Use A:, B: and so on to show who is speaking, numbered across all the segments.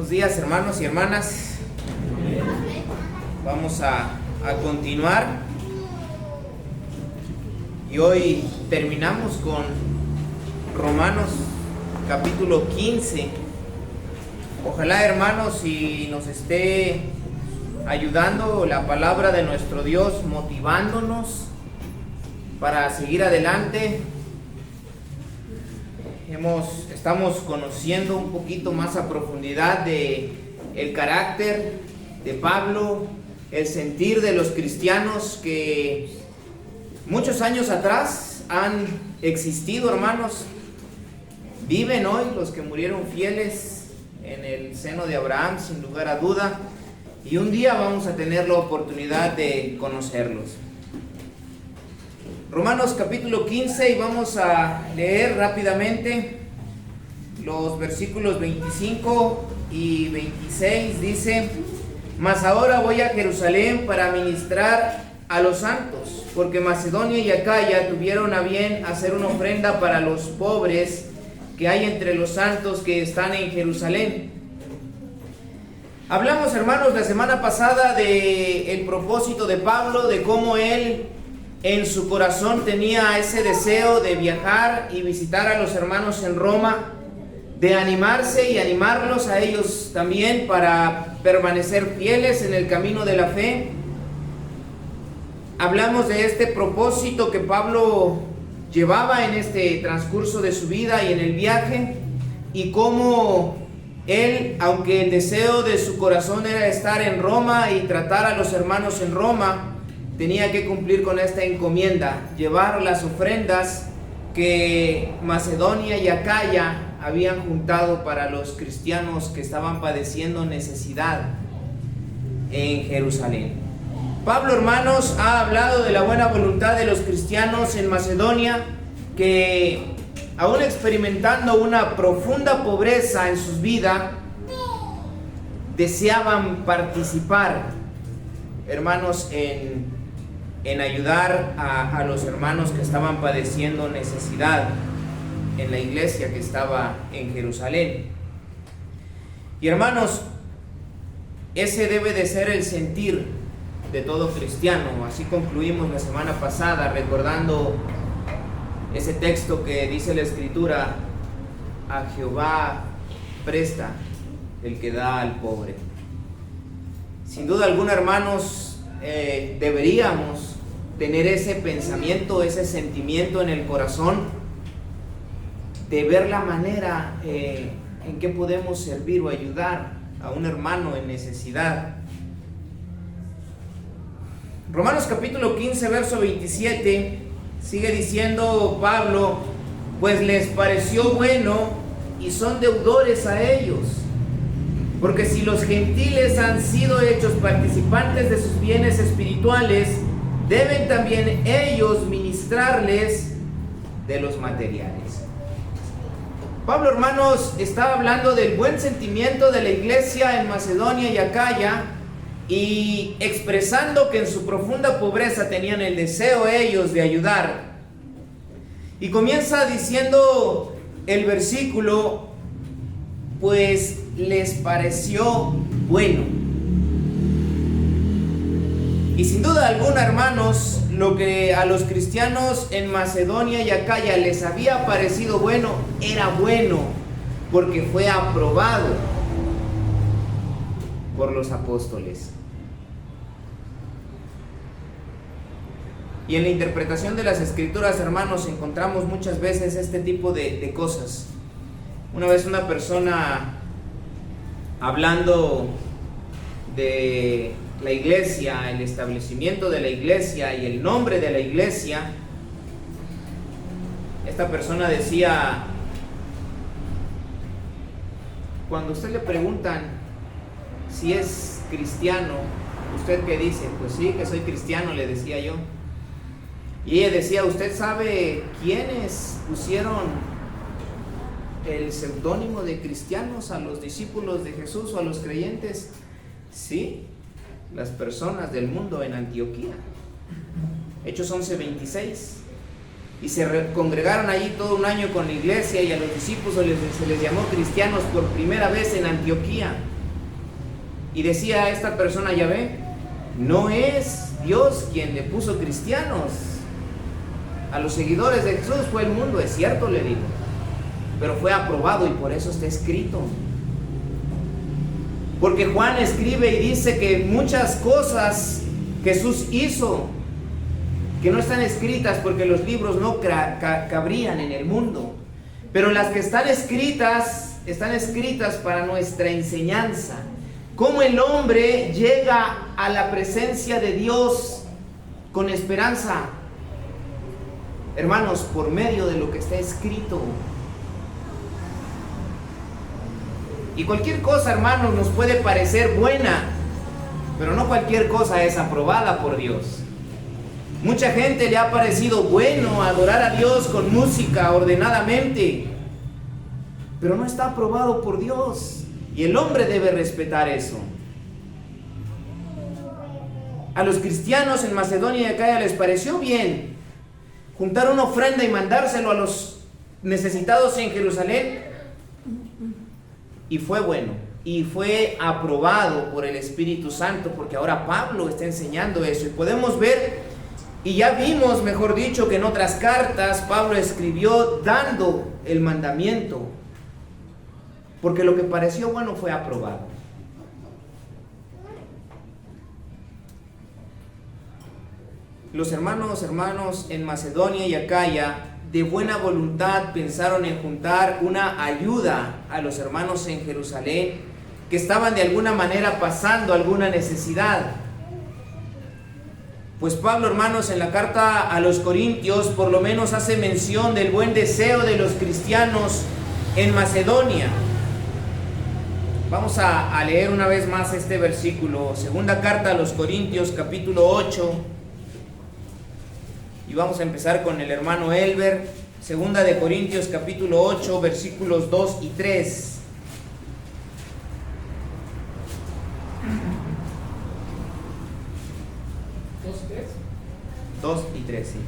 A: Buenos días, hermanos y hermanas. Vamos a continuar. Y hoy terminamos con Romanos capítulo 15. Ojalá, hermanos, si nos esté ayudando la palabra de nuestro Dios, motivándonos para seguir adelante. Estamos conociendo un poquito más a profundidad de el carácter de Pablo, el sentir de los cristianos que muchos años atrás han existido, hermanos. Viven hoy los que murieron fieles en el seno de Abraham, sin lugar a duda, y un día vamos a tener la oportunidad de conocerlos. Romanos capítulo 15, y vamos a leer rápidamente los versículos 25 y 26. Dice: Mas ahora voy a Jerusalén para ministrar a los santos, porque Macedonia y Acaya tuvieron a bien hacer una ofrenda para los pobres que hay entre los santos que están en Jerusalén. Hablamos, hermanos, la semana pasada de el propósito de Pablo, de cómo él en su corazón tenía ese deseo de viajar y visitar a los hermanos en Roma, de animarse y animarlos a ellos también para permanecer fieles en el camino de la fe. Hablamos de este propósito que Pablo llevaba en este transcurso de su vida y en el viaje, y cómo él, aunque el deseo de su corazón era estar en Roma y tratar a los hermanos en Roma, tenía que cumplir con esta encomienda, llevar las ofrendas que Macedonia y Acaya habían juntado para los cristianos que estaban padeciendo necesidad en Jerusalén. Pablo, hermanos, ha hablado de la buena voluntad de los cristianos en Macedonia, que aún experimentando una profunda pobreza en sus vidas, deseaban participar, hermanos, en ayudar a los hermanos que estaban padeciendo necesidad en la iglesia que estaba en Jerusalén. Y, hermanos, ese debe de ser el sentir de todo cristiano. Así concluimos la semana pasada, recordando ese texto que dice la Escritura: a Jehová presta el que da al pobre. Sin duda alguna, hermanos, deberíamos tener ese pensamiento, ese sentimiento en el corazón de ver la manera en que podemos servir o ayudar a un hermano en necesidad. Romanos capítulo 15, verso 27, sigue diciendo Pablo: Pues les pareció bueno y son deudores a ellos, porque si los gentiles han sido hechos participantes de sus bienes espirituales, deben también ellos ministrarles de los materiales. Pablo, hermanos, está hablando del buen sentimiento de la iglesia en Macedonia y Acaya, y expresando que en su profunda pobreza tenían el deseo ellos de ayudar. Y comienza diciendo el versículo: pues les pareció bueno. Y sin duda alguna, hermanos, lo que a los cristianos en Macedonia y Acaya les había parecido bueno, era bueno porque fue aprobado por los apóstoles. Y en la interpretación de las Escrituras, hermanos, encontramos muchas veces este tipo de cosas. Una vez una persona, hablando de la iglesia, el establecimiento de la iglesia y el nombre de la iglesia, esta persona decía: cuando a usted le preguntan si es cristiano, ¿usted qué dice? Pues sí, que soy cristiano, le decía yo. Y ella decía: ¿usted sabe quiénes pusieron el seudónimo de cristianos a los discípulos de Jesús o a los creyentes? Sí, las personas del mundo en Antioquía. Hechos 11:26. Y se congregaron allí todo un año con la iglesia, y a los discípulos se les llamó cristianos por primera vez en Antioquía. Y decía esta persona, ya ve, no es Dios quien le puso cristianos a los seguidores de Jesús, fue el mundo. Es cierto, le digo, pero fue aprobado y por eso está escrito. Porque Juan escribe y dice que muchas cosas Jesús hizo que no están escritas porque los libros no cabrían en el mundo, pero las que están escritas para nuestra enseñanza. Cómo el hombre llega a la presencia de Dios con esperanza, hermanos, por medio de lo que está escrito. Y cualquier cosa, hermanos, nos puede parecer buena, pero no cualquier cosa es aprobada por Dios. Mucha gente le ha parecido bueno adorar a Dios con música ordenadamente, pero no está aprobado por Dios. Y el hombre debe respetar eso. A los cristianos en Macedonia y Acaya les pareció bien juntar una ofrenda y mandárselo a los necesitados en Jerusalén. Y fue bueno. Y fue aprobado por el Espíritu Santo, porque ahora Pablo está enseñando eso. Y podemos ver, y ya vimos, mejor dicho, que en otras cartas Pablo escribió dando el mandamiento, porque lo que pareció bueno fue aprobado. Los hermanos en Macedonia y Acaya, de buena voluntad, pensaron en juntar una ayuda a los hermanos en Jerusalén que estaban de alguna manera pasando alguna necesidad. Pues Pablo, hermanos, en la carta a los Corintios, por lo menos hace mención del buen deseo de los cristianos en Macedonia. Vamos a leer una vez más este versículo, segunda carta a los Corintios, capítulo 8, y vamos a empezar con el hermano Elber, segunda de Corintios, capítulo 8, versículos 2 y 3. ¿2 y 3? Sí.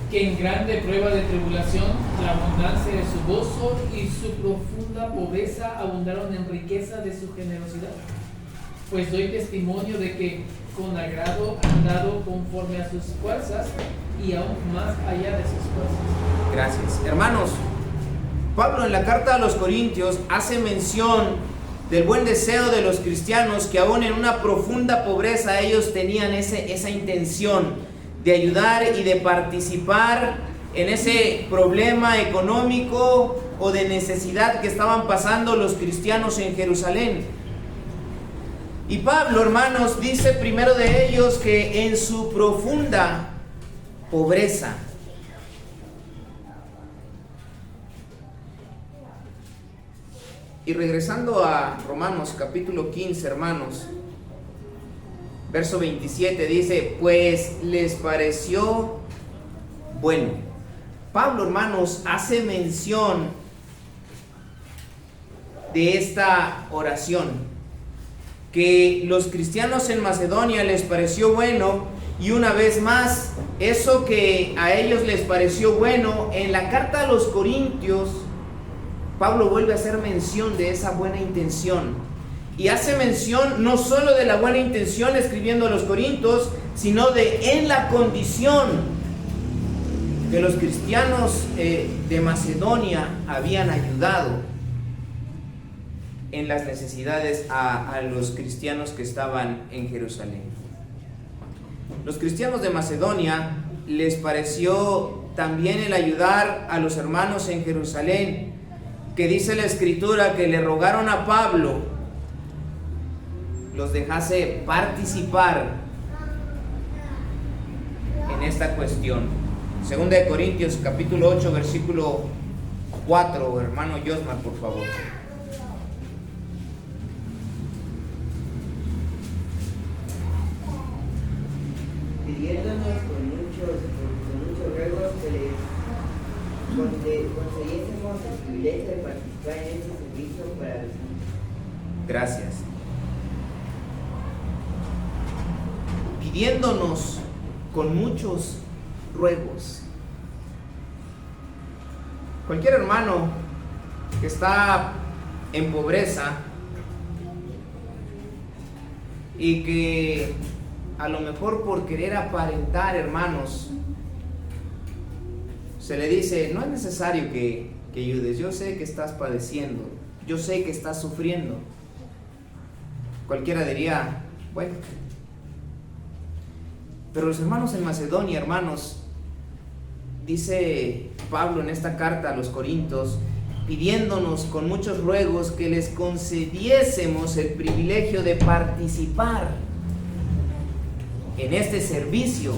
B: Que en grande prueba de tribulación, la abundancia de su gozo y su profunda pobreza abundaron en riqueza de su generosidad. Pues doy testimonio de que con agrado han dado conforme a sus fuerzas y aún más allá de sus fuerzas.
A: Gracias. Hermanos, Pablo en la carta a los Corintios hace mención del buen deseo de los cristianos, que aún en una profunda pobreza ellos tenían esa intención de ayudar y de participar en ese problema económico o de necesidad que estaban pasando los cristianos en Jerusalén. Y Pablo, hermanos, dice primero de ellos que en su profunda pobreza. Y regresando a Romanos capítulo 15, hermanos, verso 27 dice, pues les pareció bueno. Pablo, hermanos, hace mención de esta oración, que los cristianos en Macedonia les pareció bueno, y una vez más, eso que a ellos les pareció bueno, en la carta a los Corintios, Pablo vuelve a hacer mención de esa buena intención. Y hace mención no solo de la buena intención escribiendo a los Corintios, sino de en la condición que los cristianos de Macedonia habían ayudado en las necesidades a los cristianos que estaban en Jerusalén. Los cristianos de Macedonia les pareció también el ayudar a los hermanos en Jerusalén, que dice la Escritura que le rogaron a Pablo los dejase participar en esta cuestión. Segunda de Corintios capítulo 8 versículo 4, hermano Josmar, por favor.
C: Pidiéndonos con muchos ruegos que les concediésemos el privilegio de participar en este servicio para los santos.
A: Gracias. Pidiéndonos con muchos ruegos. Cualquier hermano que está en pobreza y que a lo mejor por querer aparentar, hermanos, se le dice, no es necesario que ayudes, yo sé que estás padeciendo, yo sé que estás sufriendo. Cualquiera diría, bueno. Pero los hermanos en Macedonia, hermanos, dice Pablo en esta carta a los Corintios, pidiéndonos con muchos ruegos que les concediésemos el privilegio de participar en este servicio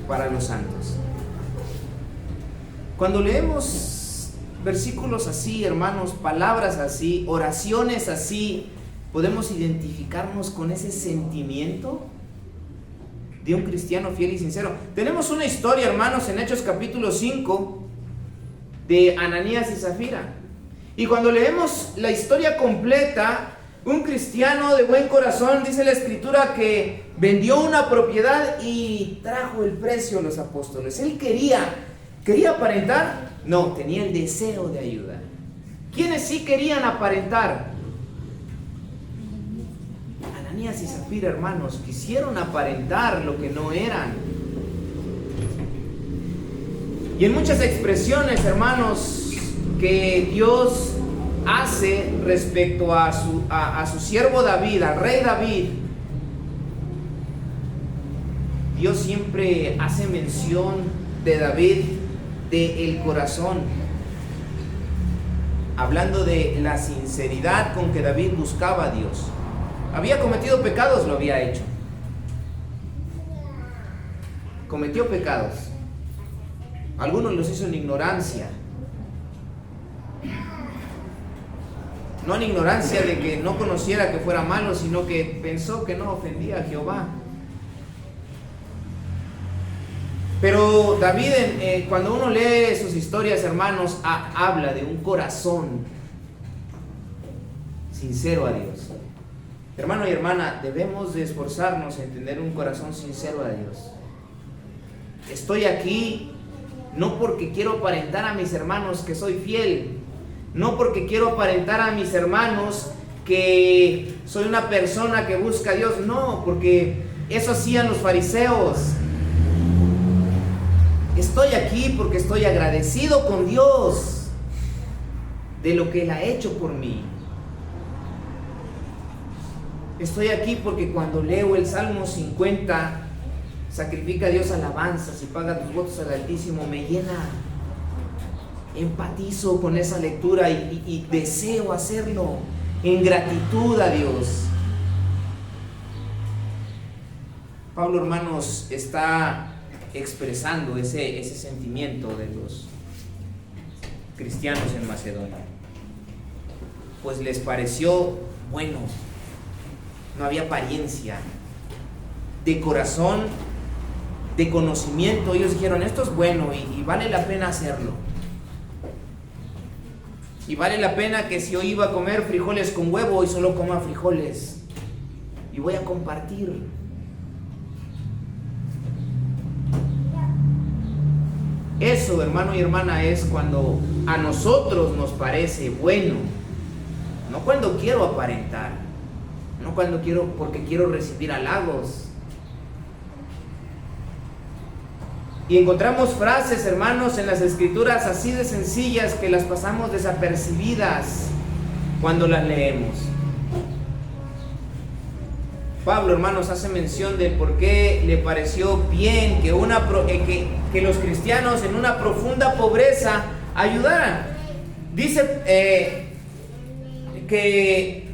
A: para los santos. Cuando leemos versículos así, hermanos, palabras así, oraciones así, ¿podemos identificarnos con ese sentimiento de un cristiano fiel y sincero? Tenemos una historia, hermanos, en Hechos capítulo 5 de Ananías y Zafira. Y cuando leemos la historia completa, un cristiano de buen corazón, dice la escritura, que vendió una propiedad y trajo el precio a los apóstoles. Él quería aparentar, no, tenía el deseo de ayudar. ¿Quiénes sí querían aparentar? Ananías y Zafira, hermanos, quisieron aparentar lo que no eran. Y en muchas expresiones, hermanos, que Dios hace respecto a su siervo David, al rey David, Dios siempre hace mención de David, del corazón, hablando de la sinceridad con que David buscaba a Dios. Había cometido pecados, lo había hecho. Cometió pecados. Algunos los hizo en ignorancia. No en ignorancia de que no conociera que fuera malo, sino que pensó que no ofendía a Jehová. Pero David, cuando uno lee sus historias, hermanos, habla de un corazón sincero a Dios. Hermano y hermana, debemos de esforzarnos en tener un corazón sincero a Dios. Estoy aquí no porque quiero aparentar a mis hermanos que soy fiel, no porque quiero aparentar a mis hermanos que soy una persona que busca a Dios, no, porque eso hacían los fariseos. Estoy aquí porque estoy agradecido con Dios de lo que Él ha hecho por mí. Estoy aquí porque cuando leo el Salmo 50, sacrifica a Dios alabanzas y paga tus votos al Altísimo, me llena. Empatizo con esa lectura y deseo hacerlo en gratitud a Dios. Pablo, hermanos, está expresando ese sentimiento de los cristianos en Macedonia. Pues les pareció bueno, no había apariencia, de corazón, de conocimiento. Ellos dijeron, esto es bueno y vale la pena hacerlo. Y vale la pena que si hoy iba a comer frijoles con huevo, hoy solo coma frijoles. Y voy a compartir. Eso, hermano y hermana, es cuando a nosotros nos parece bueno. No cuando quiero aparentar. No cuando porque quiero recibir halagos. Y encontramos frases, hermanos, en las escrituras así de sencillas que las pasamos desapercibidas cuando las leemos. Pablo, hermanos, hace mención de por qué le pareció bien que los cristianos en una profunda pobreza ayudaran. Dice que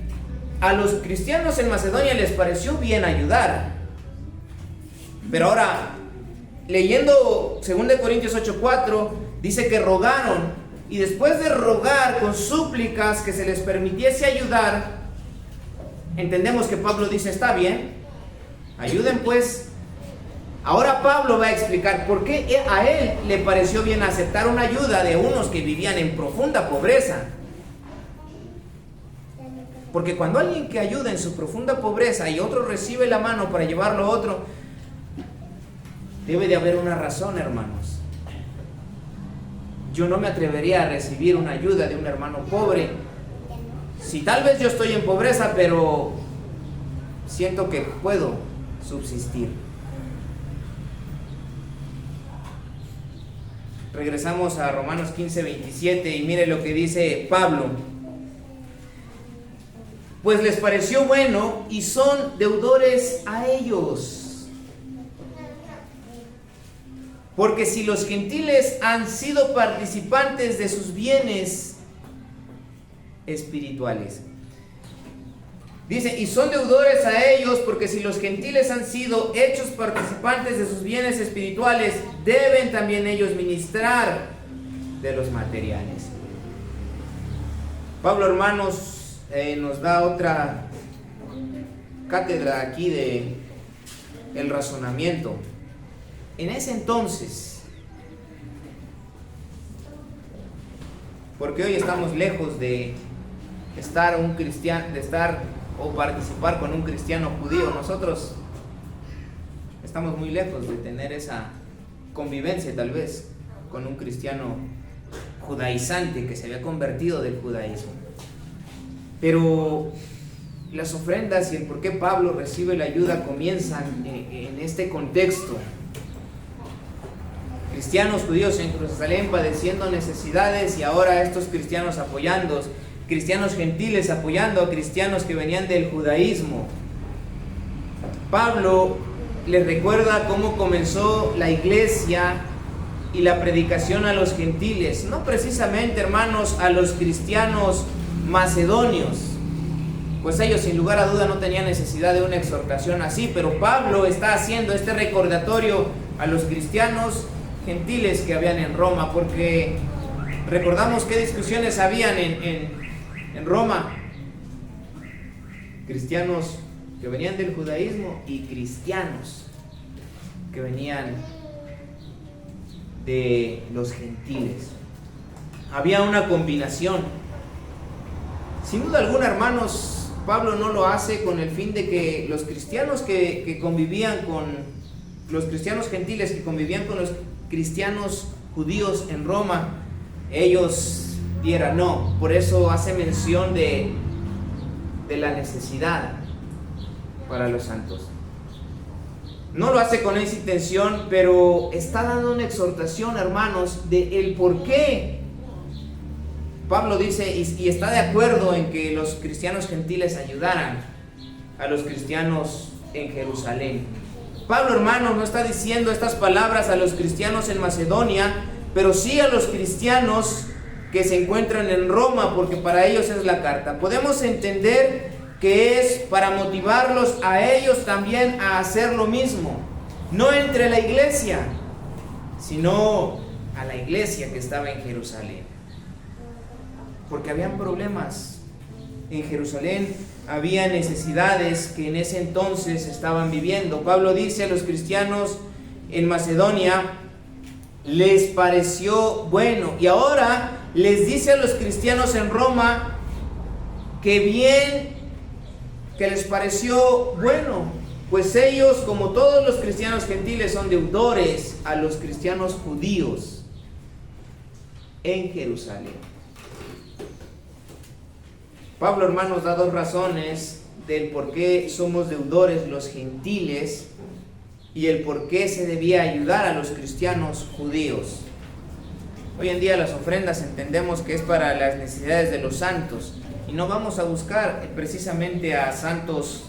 A: a los cristianos en Macedonia les pareció bien ayudar. Pero ahora, leyendo 2 Corintios 8:4, dice que rogaron, y después de rogar con súplicas que se les permitiese ayudar, entendemos que Pablo dice, está bien, ayuden pues. Ahora Pablo va a explicar por qué a él le pareció bien aceptar una ayuda de unos que vivían en profunda pobreza. Porque cuando alguien que ayuda en su profunda pobreza y otro recibe la mano para llevarlo a otro, debe de haber una razón, hermanos. Yo no me atrevería a recibir una ayuda de un hermano pobre. Si tal vez yo estoy en pobreza, pero siento que puedo subsistir. Regresamos a Romanos 15:27 y mire lo que dice Pablo. Pues les pareció bueno y son deudores a ellos. Porque si los gentiles han sido participantes de sus bienes espirituales. Dice, y son deudores a ellos, porque si los gentiles han sido hechos participantes de sus bienes espirituales, deben también ellos ministrar de los materiales. Pablo, hermanos, nos da otra cátedra aquí de el razonamiento. En ese entonces, porque hoy estamos lejos de estar o participar con un cristiano judío, nosotros estamos muy lejos de tener esa convivencia tal vez con un cristiano judaizante que se había convertido del judaísmo. Pero las ofrendas y el por qué Pablo recibe la ayuda comienzan en este contexto. Cristianos judíos en Jerusalén padeciendo necesidades y ahora estos cristianos apoyando, cristianos gentiles apoyando a cristianos que venían del judaísmo. Pablo les recuerda cómo comenzó la iglesia y la predicación a los gentiles, no precisamente, hermanos, a los cristianos macedonios, pues ellos sin lugar a duda no tenían necesidad de una exhortación así, pero Pablo está haciendo este recordatorio a los cristianos gentiles que habían en Roma, porque recordamos qué discusiones habían en Roma. Cristianos que venían del judaísmo y cristianos que venían de los gentiles. Había una combinación. Sin duda alguna, hermanos, Pablo no lo hace con el fin de que los cristianos que convivían con los cristianos gentiles que convivían con los cristianos judíos en Roma, ellos dieran, no. Por eso hace mención de la necesidad para los santos. No lo hace con esa intención, pero está dando una exhortación, hermanos, de el por qué. Pablo dice y está de acuerdo en que los cristianos gentiles ayudaran a los cristianos en Jerusalén. Pablo, hermanos, no está diciendo estas palabras a los cristianos en Macedonia, pero sí a los cristianos que se encuentran en Roma, porque para ellos es la carta. Podemos entender que es para motivarlos a ellos también a hacer lo mismo, no entre la iglesia, sino a la iglesia que estaba en Jerusalén. Porque habían problemas en Jerusalén, había necesidades que en ese entonces estaban viviendo. Pablo dice a los cristianos en Macedonia, les pareció bueno, y ahora les dice a los cristianos en Roma que bien, que les pareció bueno, pues ellos, como todos los cristianos gentiles, son deudores a los cristianos judíos en Jerusalén. Pablo, hermanos, da dos razones del por qué somos deudores los gentiles y el por qué se debía ayudar a los cristianos judíos. Hoy en día las ofrendas entendemos que es para las necesidades de los santos y no vamos a buscar precisamente a santos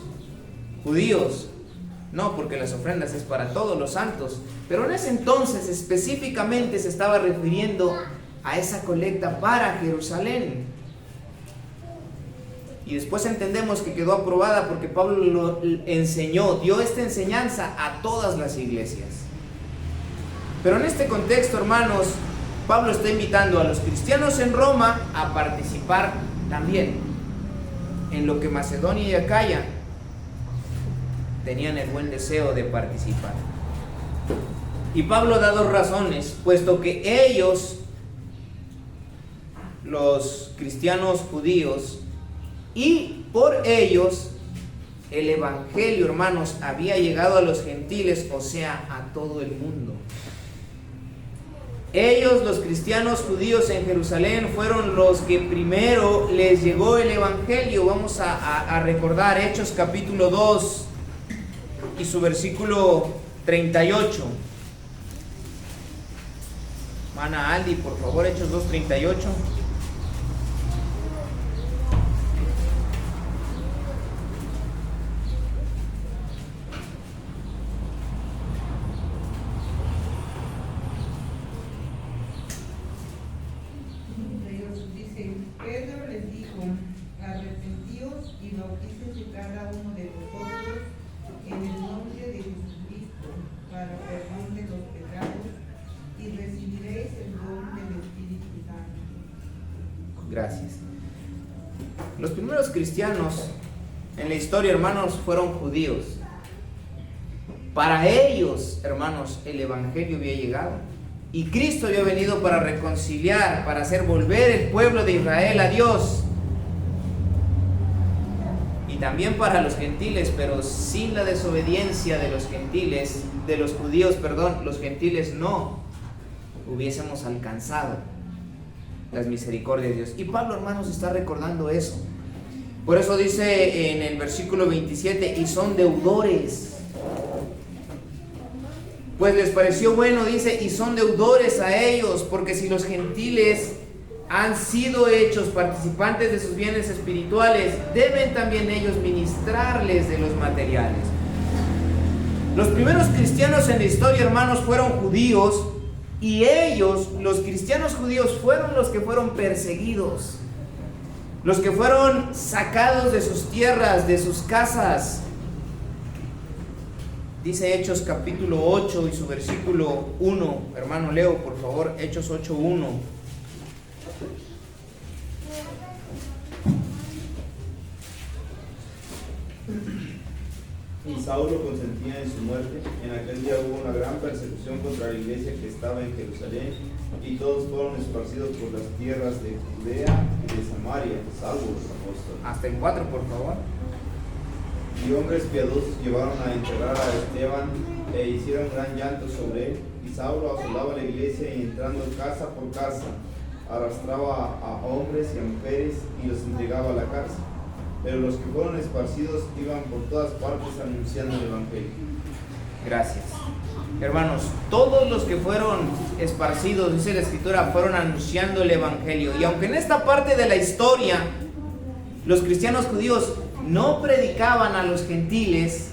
A: judíos, no, porque las ofrendas es para todos los santos, pero en ese entonces específicamente se estaba refiriendo a esa colecta para Jerusalén. Y después entendemos que quedó aprobada porque Pablo lo enseñó, dio esta enseñanza a todas las iglesias. Pero en este contexto, hermanos, Pablo está invitando a los cristianos en Roma a participar también en lo que Macedonia y Acaya tenían el buen deseo de participar. Y Pablo da dos razones, puesto que ellos, los cristianos judíos, y por ellos el evangelio, hermanos, había llegado a los gentiles, o sea, a todo el mundo. Ellos, los cristianos judíos en Jerusalén, fueron los que primero les llegó el evangelio. Vamos a recordar Hechos capítulo 2 y su versículo 38. Mana Aldi, por favor, Hechos 2:38.
D: Dice, Pedro les dijo, arrepentíos y bautícense cada uno de vosotros en el nombre de Jesucristo para perdón de los pecados y recibiréis el don del Espíritu Santo.
A: Gracias. Los primeros cristianos en la historia, hermanos, fueron judíos. Para ellos, hermanos, el evangelio había llegado y Cristo había venido para reconciliar, para hacer volver el pueblo de Israel a Dios. Y también para los gentiles, pero sin la desobediencia de los gentiles, de los judíos, perdón, los gentiles no hubiésemos alcanzado las misericordias de Dios. Y Pablo, hermanos, está recordando eso. Por eso dice en el versículo 27, y son deudores. Pues les pareció bueno, dice, y son deudores a ellos, porque si los gentiles han sido hechos participantes de sus bienes espirituales, deben también ellos ministrarles de los materiales. Los primeros cristianos en la historia, hermanos, fueron judíos, y ellos, los cristianos judíos, fueron los que fueron perseguidos, los que fueron sacados de sus tierras, de sus casas. Dice Hechos capítulo 8 y su versículo 1. Hermano Leo, por favor, Hechos 8:1.
E: Y Saulo consentía en su muerte. En aquel día hubo una gran persecución contra la iglesia que estaba en Jerusalén, y todos fueron esparcidos por las tierras de Judea y de Samaria, salvo los apóstoles.
A: Hasta el 4, por favor.
E: Y hombres piadosos llevaron a enterrar a Esteban e hicieron gran llanto sobre él. Y Saulo asolaba la iglesia y entrando casa por casa arrastraba a hombres y a mujeres y los entregaba a la cárcel. Pero los que fueron esparcidos iban por todas partes anunciando el evangelio.
A: Gracias. Hermanos, todos los que fueron esparcidos, dice la escritura, fueron anunciando el evangelio. Y aunque en esta parte de la historia los cristianos judíos no predicaban a los gentiles,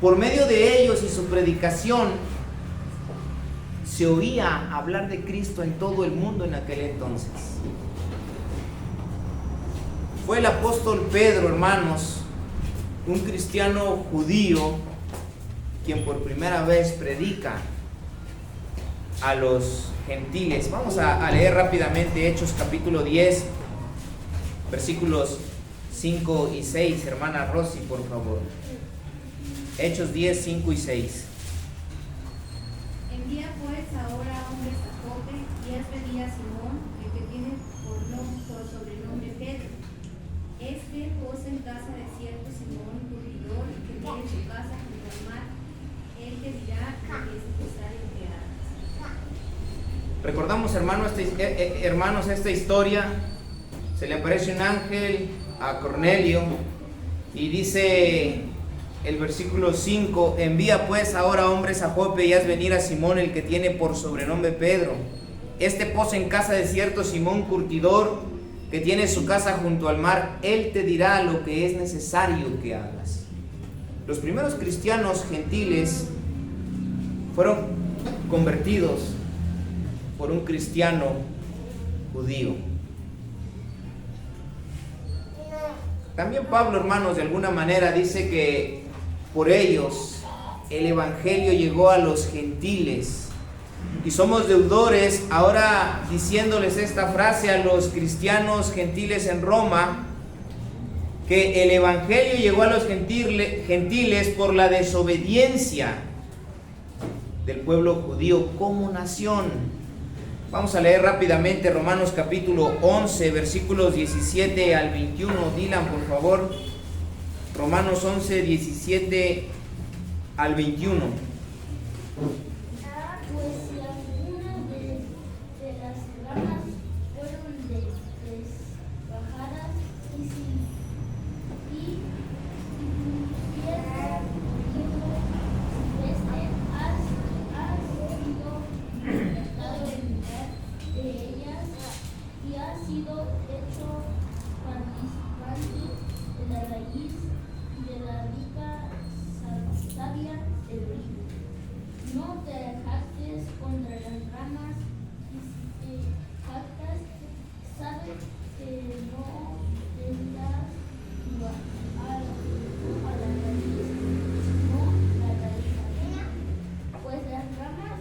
A: por medio de ellos y su predicación se oía hablar de Cristo en todo el mundo en aquel entonces. Fue el apóstol Pedro, hermanos, un cristiano judío, quien por primera vez predica a los gentiles. Vamos a leer rápidamente Hechos capítulo 10, versículos 5 y 6, hermana Rosy, por favor. Hechos 10, 5 y 6.
F: Envía pues ahora hombres a Jope y haz venir a Simón, el que tiene por sobrenombre Pedro. Este posa en casa de cierto Simón, curtidor, que tiene su casa junto al mar. Él te dirá lo que es necesario que hagas.
A: Recordamos, hermanos, esta historia. Se le aparece un ángel a Cornelio y dice el versículo 5: envía pues ahora hombres a Jope y haz venir a Simón, el que tiene por sobrenombre Pedro. Este posa en casa de cierto Simón, curtidor, que tiene su casa junto al mar. Él te dirá lo que es necesario que hagas. Los primeros cristianos gentiles fueron convertidos por un cristiano judío. También Pablo, hermanos, de alguna manera dice que por ellos el evangelio llegó a los gentiles y somos deudores, ahora diciéndoles esta frase a los cristianos gentiles en Roma, que el evangelio llegó a los gentiles por la desobediencia del pueblo judío como nación. Vamos a leer rápidamente Romanos capítulo 11, versículos 17 al 21. Dylan, por favor. Romanos 11, 17 al 21.
G: Pues si alguno de desgajadas y de ellas y ha sido hecho participante de la raíz de la rica savia del río. No te jactes contra las ramas, y si te jactas, sabes que no tendrás a la raíz, sino la raíz. Pues las ramas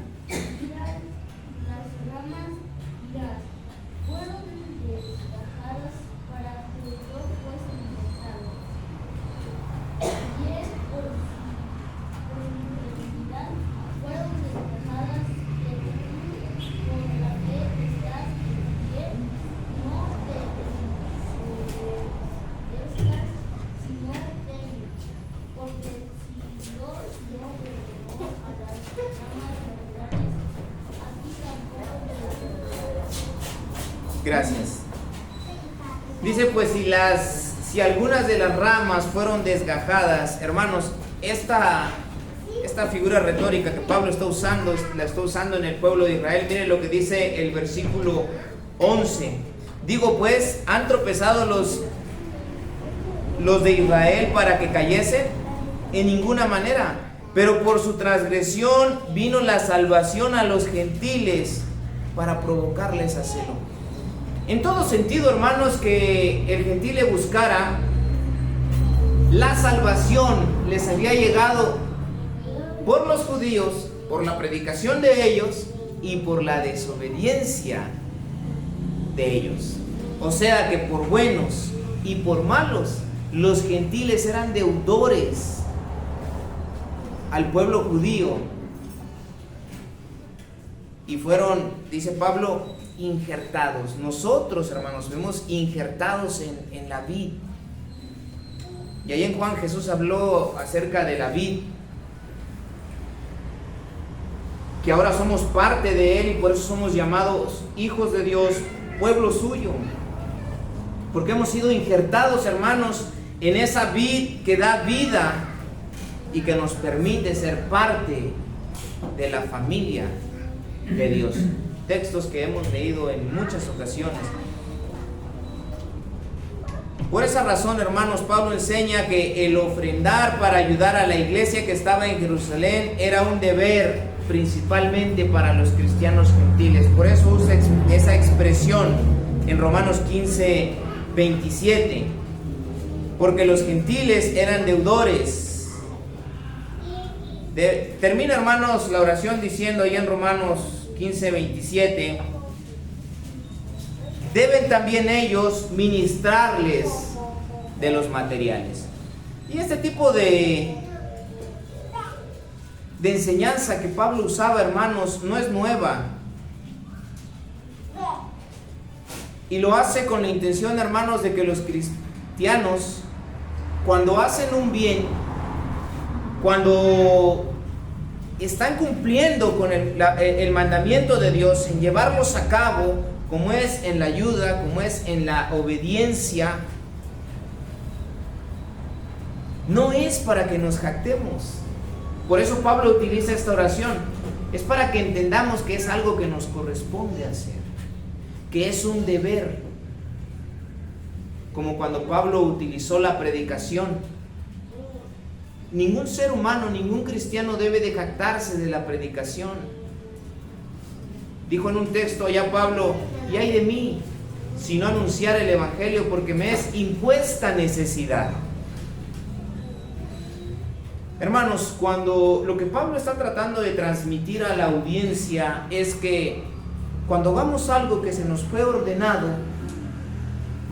G: dirán, fueron desgajadas para que yo fuese inventado. Y es por necesidad fueron desgajadas que tú con la fe estás en pie, no te desgastas, sino temes, porque si Dios no ordenó a las ramas naturales, aquí tampoco te lo
A: Gracias. Dice, pues si algunas de las ramas fueron desgajadas, hermanos, esta figura retórica que Pablo está usando, la está usando en el pueblo de Israel. Miren lo que dice el versículo 11. Digo pues, ¿han tropezado los de Israel para que cayesen? En ninguna manera. Pero por su transgresión vino la salvación a los gentiles para provocarles a celo. En todo sentido, hermanos, que el gentil le buscara, la salvación les había llegado por los judíos, por la predicación de ellos y por la desobediencia de ellos. O sea que por buenos y por malos, los gentiles eran deudores al pueblo judío y fueron, dice Pablo, injertados. Nosotros, hermanos, fuimos injertados en la vid. Y ahí en Juan Jesús habló acerca de la vid, que ahora somos parte de Él y por eso somos llamados hijos de Dios, pueblo suyo, porque hemos sido injertados, hermanos, en esa vid que da vida y que nos permite ser parte de la familia de Dios. Textos que hemos leído en muchas ocasiones. Por esa razón, hermanos, Pablo enseña que el ofrendar para ayudar a la iglesia que estaba en Jerusalén era un deber principalmente para los cristianos gentiles. Por eso usa esa expresión en Romanos 15, 27. Porque los gentiles eran deudores. Termina, hermanos, la oración diciendo ahí en Romanos 15, 27, deben también ellos ministrarles de los materiales. Y este tipo de enseñanza que Pablo usaba, hermanos, no es nueva. Y lo hace con la intención, hermanos, de que los cristianos, cuando hacen un bien, cuando están cumpliendo con el mandamiento de Dios en llevarlos a cabo, como es en la ayuda, como es en la obediencia, no es para que nos jactemos. Por eso Pablo utiliza esta oración. Es para que entendamos que es algo que nos corresponde hacer, que es un deber. Como cuando Pablo utilizó la predicación. Ningún ser humano, ningún cristiano debe de jactarse de la predicación. Dijo en un texto allá Pablo, y ay de mí, si no anunciar el evangelio, porque me es impuesta necesidad. Hermanos, cuando lo que Pablo está tratando de transmitir a la audiencia es que cuando hagamos algo que se nos fue ordenado,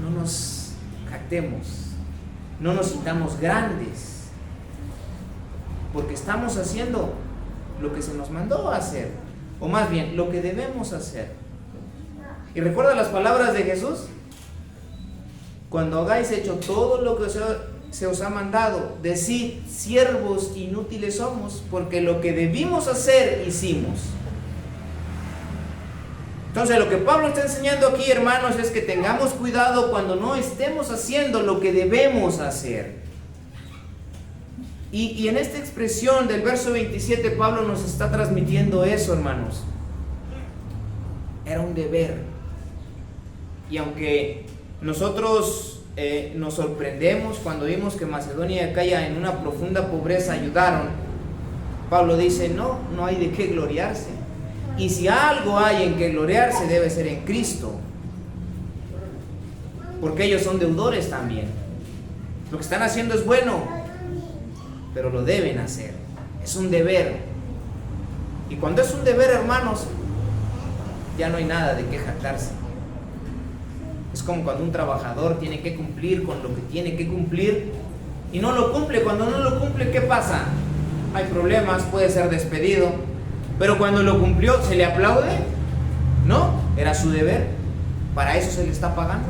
A: no nos jactemos, no nos sintamos grandes, porque estamos haciendo lo que se nos mandó a hacer, o más bien, lo que debemos hacer. ¿Y recuerda las palabras de Jesús? Cuando hagáis hecho todo lo que se os ha mandado, decid, siervos inútiles somos, porque lo que debimos hacer, hicimos. Entonces lo que Pablo está enseñando aquí, hermanos, es que tengamos cuidado cuando no estemos haciendo lo que debemos hacer. Y en esta expresión del verso 27, Pablo nos está transmitiendo eso, hermanos. Era un deber. Y aunque nosotros nos sorprendemos cuando vimos que Macedonia y Acaya en una profunda pobreza ayudaron, Pablo dice, no hay de qué gloriarse. Y si algo hay en que gloriarse, debe ser en Cristo. Porque ellos son deudores también. Lo que están haciendo es bueno, pero lo deben hacer. Es un deber. Y cuando es un deber, hermanos, ya no hay nada de qué jactarse. Es como cuando un trabajador tiene que cumplir con lo que tiene que cumplir y no lo cumple. Cuando no lo cumple, ¿qué pasa? Hay problemas, puede ser despedido. Pero cuando lo cumplió, ¿se le aplaude? No, era su deber. Para eso se le está pagando.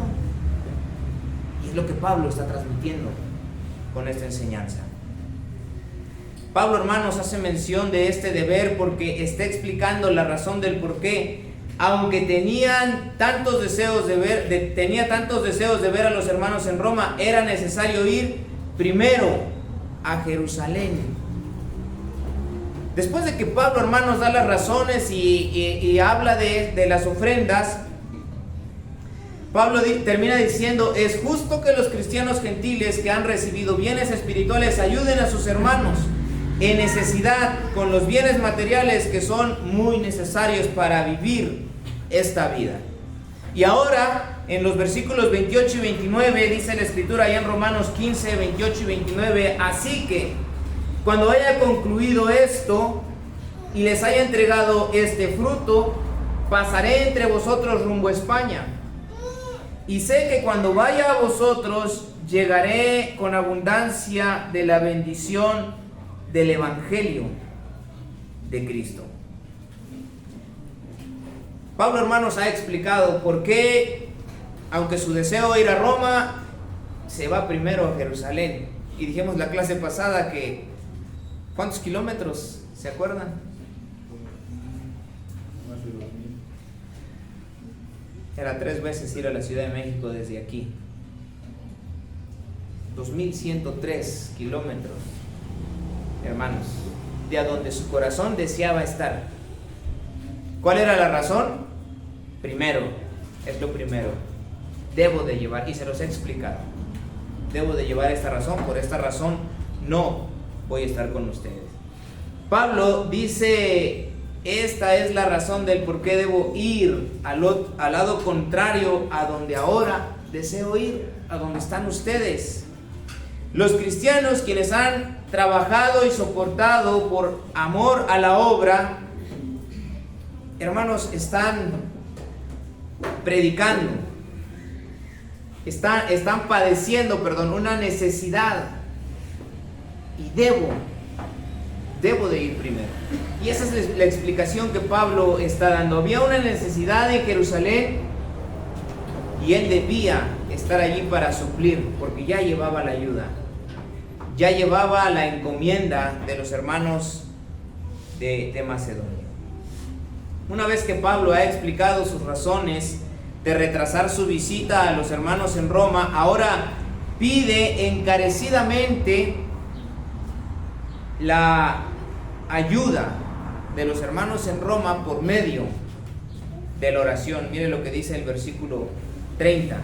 A: Y es lo que Pablo está transmitiendo con esta enseñanza. Pablo, hermanos, hace mención de este deber porque está explicando la razón del por qué, aunque tenía tantos deseos de ver a los hermanos en Roma, era necesario ir primero a Jerusalén. Después de que Pablo, hermanos, da las razones y habla de las ofrendas, Pablo termina diciendo, es justo que los cristianos gentiles que han recibido bienes espirituales ayuden a sus hermanos en necesidad con los bienes materiales que son muy necesarios para vivir esta vida. Y ahora, en los versículos 28 y 29, dice la Escritura allá en Romanos 15, 28 y 29, así que cuando haya concluido esto y les haya entregado este fruto, pasaré entre vosotros rumbo a España. Y sé que cuando vaya a vosotros, llegaré con abundancia de la bendición del Evangelio de Cristo. Pablo, hermanos, ha explicado por qué, aunque su deseo es ir a Roma, se va primero a Jerusalén. Y dijimos la clase pasada que ¿cuántos kilómetros? ¿Se acuerdan?
E: Más de 2000.
A: Era 3 veces ir a la Ciudad de México desde aquí. 2103 kilómetros, hermanos, de a donde su corazón deseaba estar. ¿Cuál era la razón? Primero, es lo primero. Debo de llevar, y se los he explicado, debo de llevar esta razón, por esta razón no voy a estar con ustedes. Pablo dice, esta es la razón del por qué debo ir al lado contrario a donde ahora deseo ir, a donde están ustedes. Los cristianos, quienes han trabajado y soportado por amor a la obra, hermanos, están predicando, están padeciendo, una necesidad, y debo de ir primero. Y esa es la explicación que Pablo está dando. Había una necesidad en Jerusalén y él debía estar allí para suplir, porque ya llevaba la ayuda, ya llevaba la encomienda de los hermanos de Macedonia. Una vez que Pablo ha explicado sus razones de retrasar su visita a los hermanos en Roma, ahora pide encarecidamente la ayuda de los hermanos en Roma por medio de la oración. Mire lo que dice el versículo 30.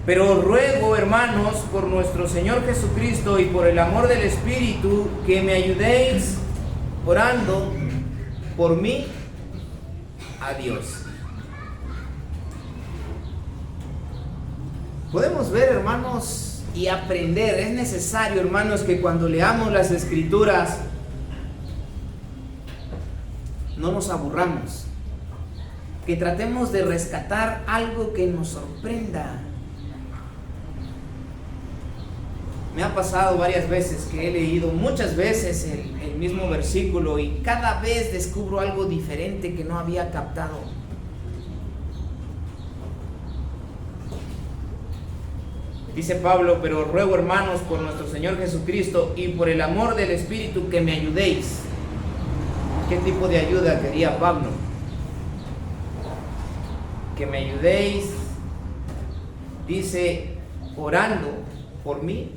A: Pero os ruego, hermanos, por nuestro Señor Jesucristo y por el amor del Espíritu, que me ayudéis orando por mí a Dios. Podemos ver, hermanos, y aprender. Es necesario, hermanos, que cuando leamos las Escrituras no nos aburramos, que tratemos de rescatar algo que nos sorprenda. Me ha pasado varias veces que he leído muchas veces el mismo versículo y cada vez descubro algo diferente que no había captado. Dice Pablo, pero os ruego, hermanos, por nuestro Señor Jesucristo y por el amor del Espíritu, que me ayudéis. ¿Qué tipo de ayuda quería Pablo? que me ayudéis, dice, orando por mí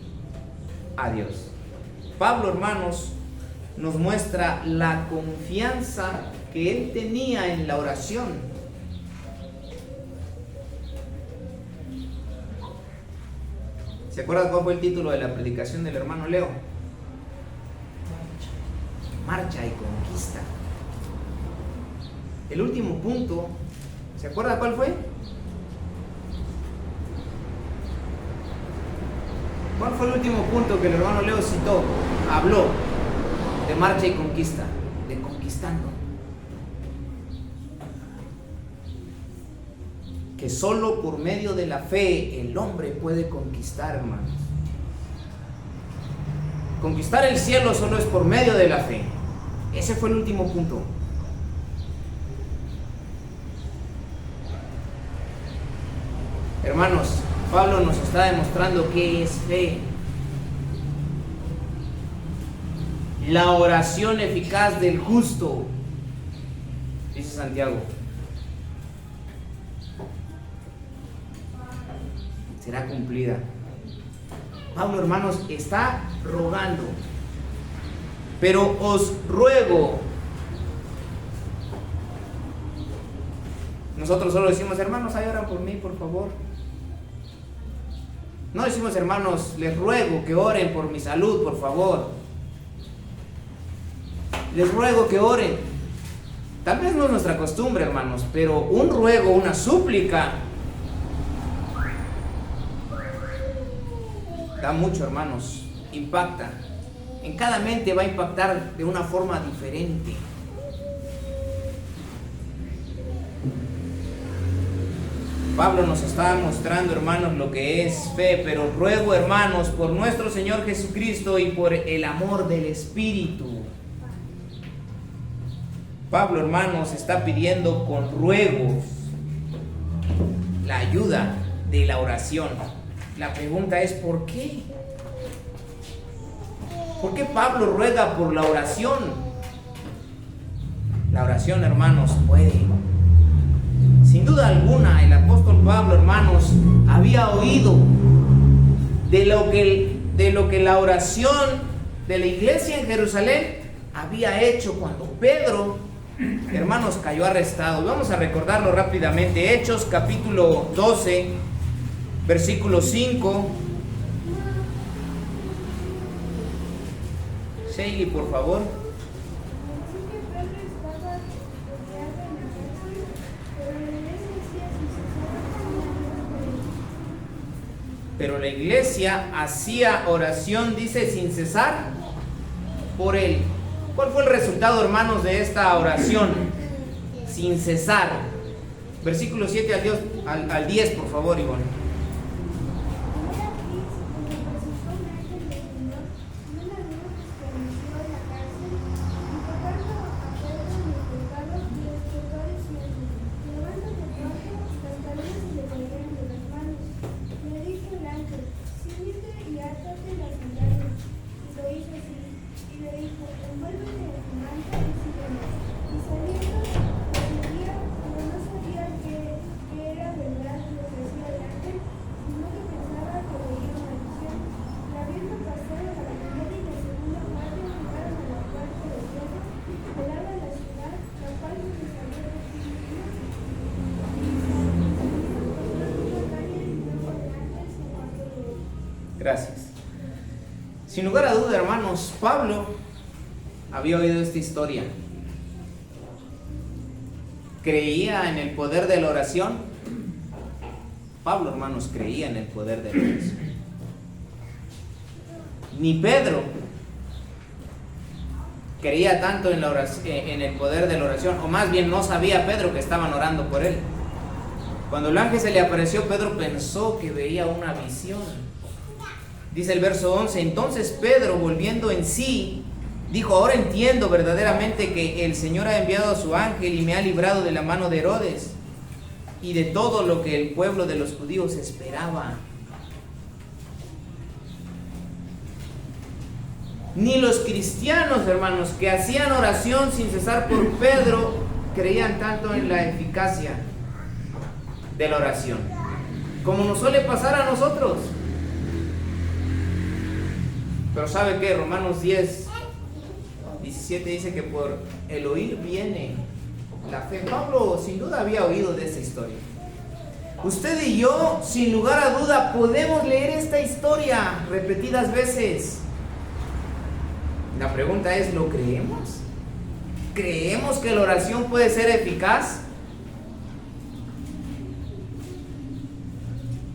A: a Dios. Pablo, hermanos, nos muestra la confianza que él tenía en la oración. ¿Se acuerdan cuál fue el título de la predicación del hermano Leo? Marcha y conquista. El último punto, ¿se acuerda cuál fue? ¿Cuál fue el último punto que el hermano Leo citó? Habló de marcha y conquista, de conquistando. Que solo por medio de la fe el hombre puede conquistar, hermanos. Conquistar el cielo solo es por medio de la fe. Ese fue el último punto. Hermanos, Pablo nos está demostrando qué es fe. La oración eficaz del justo, dice Santiago, será cumplida. Pablo, hermanos, está rogando, pero os ruego. Nosotros solo decimos, hermanos, ahí oran por mí, por favor. No decimos, hermanos, les ruego que oren por mi salud, por favor. Les ruego que oren. Tal vez no es nuestra costumbre, hermanos, pero un ruego, una súplica, da mucho, hermanos, impacta. En cada mente va a impactar de una forma diferente. Pablo nos está mostrando, hermanos, lo que es fe, pero ruego, hermanos, por nuestro Señor Jesucristo y por el amor del Espíritu. Pablo, hermanos, está pidiendo con ruegos la ayuda de la oración. La pregunta es, ¿por qué? ¿Por qué Pablo ruega por la oración? La oración, hermanos, puede. Sin duda alguna, el apóstol Pablo, hermanos, había oído de lo que la oración de la iglesia en Jerusalén había hecho cuando Pedro, hermanos, cayó arrestado. Vamos a recordarlo rápidamente. Hechos capítulo 12, versículo 5. Sheili, por favor. Pero la iglesia hacía oración, dice, sin cesar por él. ¿Cuál fue el resultado, hermanos, de esta oración? Sin cesar. Versículo 7 al 10, por favor, Ivonne. Gracias. Sin lugar a duda, hermanos, Pablo había oído esta historia. ¿Creía en el poder de la oración? Pablo, hermanos, creía en el poder de la oración. Ni Pedro creía tanto en la oración, en el poder de la oración, o más bien no sabía Pedro que estaban orando por él. Cuando el ángel se le apareció, Pedro pensó que veía una visión. Dice el verso 11, entonces Pedro, volviendo en sí, dijo, ahora entiendo verdaderamente que el Señor ha enviado a su ángel y me ha librado de la mano de Herodes y de todo lo que el pueblo de los judíos esperaba. Ni los cristianos, hermanos, que hacían oración sin cesar por Pedro, creían tanto en la eficacia de la oración, como nos suele pasar a nosotros. Pero ¿sabe qué? Romanos 10:17 dice que por el oír viene la fe. Pablo sin duda había oído de esa historia. Usted y yo, sin lugar a duda, podemos leer esta historia repetidas veces. La pregunta es, ¿lo creemos? ¿Creemos que la oración puede ser eficaz?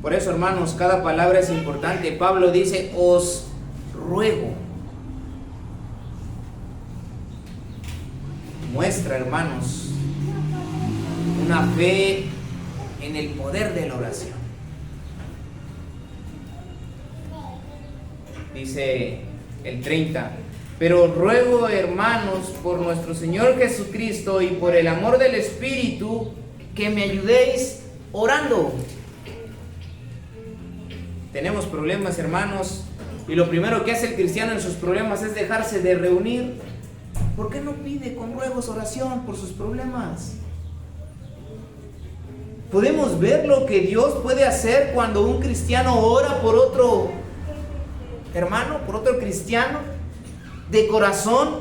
A: Por eso, hermanos, cada palabra es importante. Pablo dice, os ruego. Muestra, hermanos, una fe en el poder de la oración. Dice el 30, pero ruego, hermanos, por nuestro Señor Jesucristo y por el amor del Espíritu, que me ayudéis orando. Tenemos problemas, hermanos, y lo primero que hace el cristiano en sus problemas es dejarse de reunir. ¿Por qué no pide con ruegos oración por sus problemas? Podemos ver lo que Dios puede hacer cuando un cristiano ora por otro hermano, por otro cristiano, de corazón.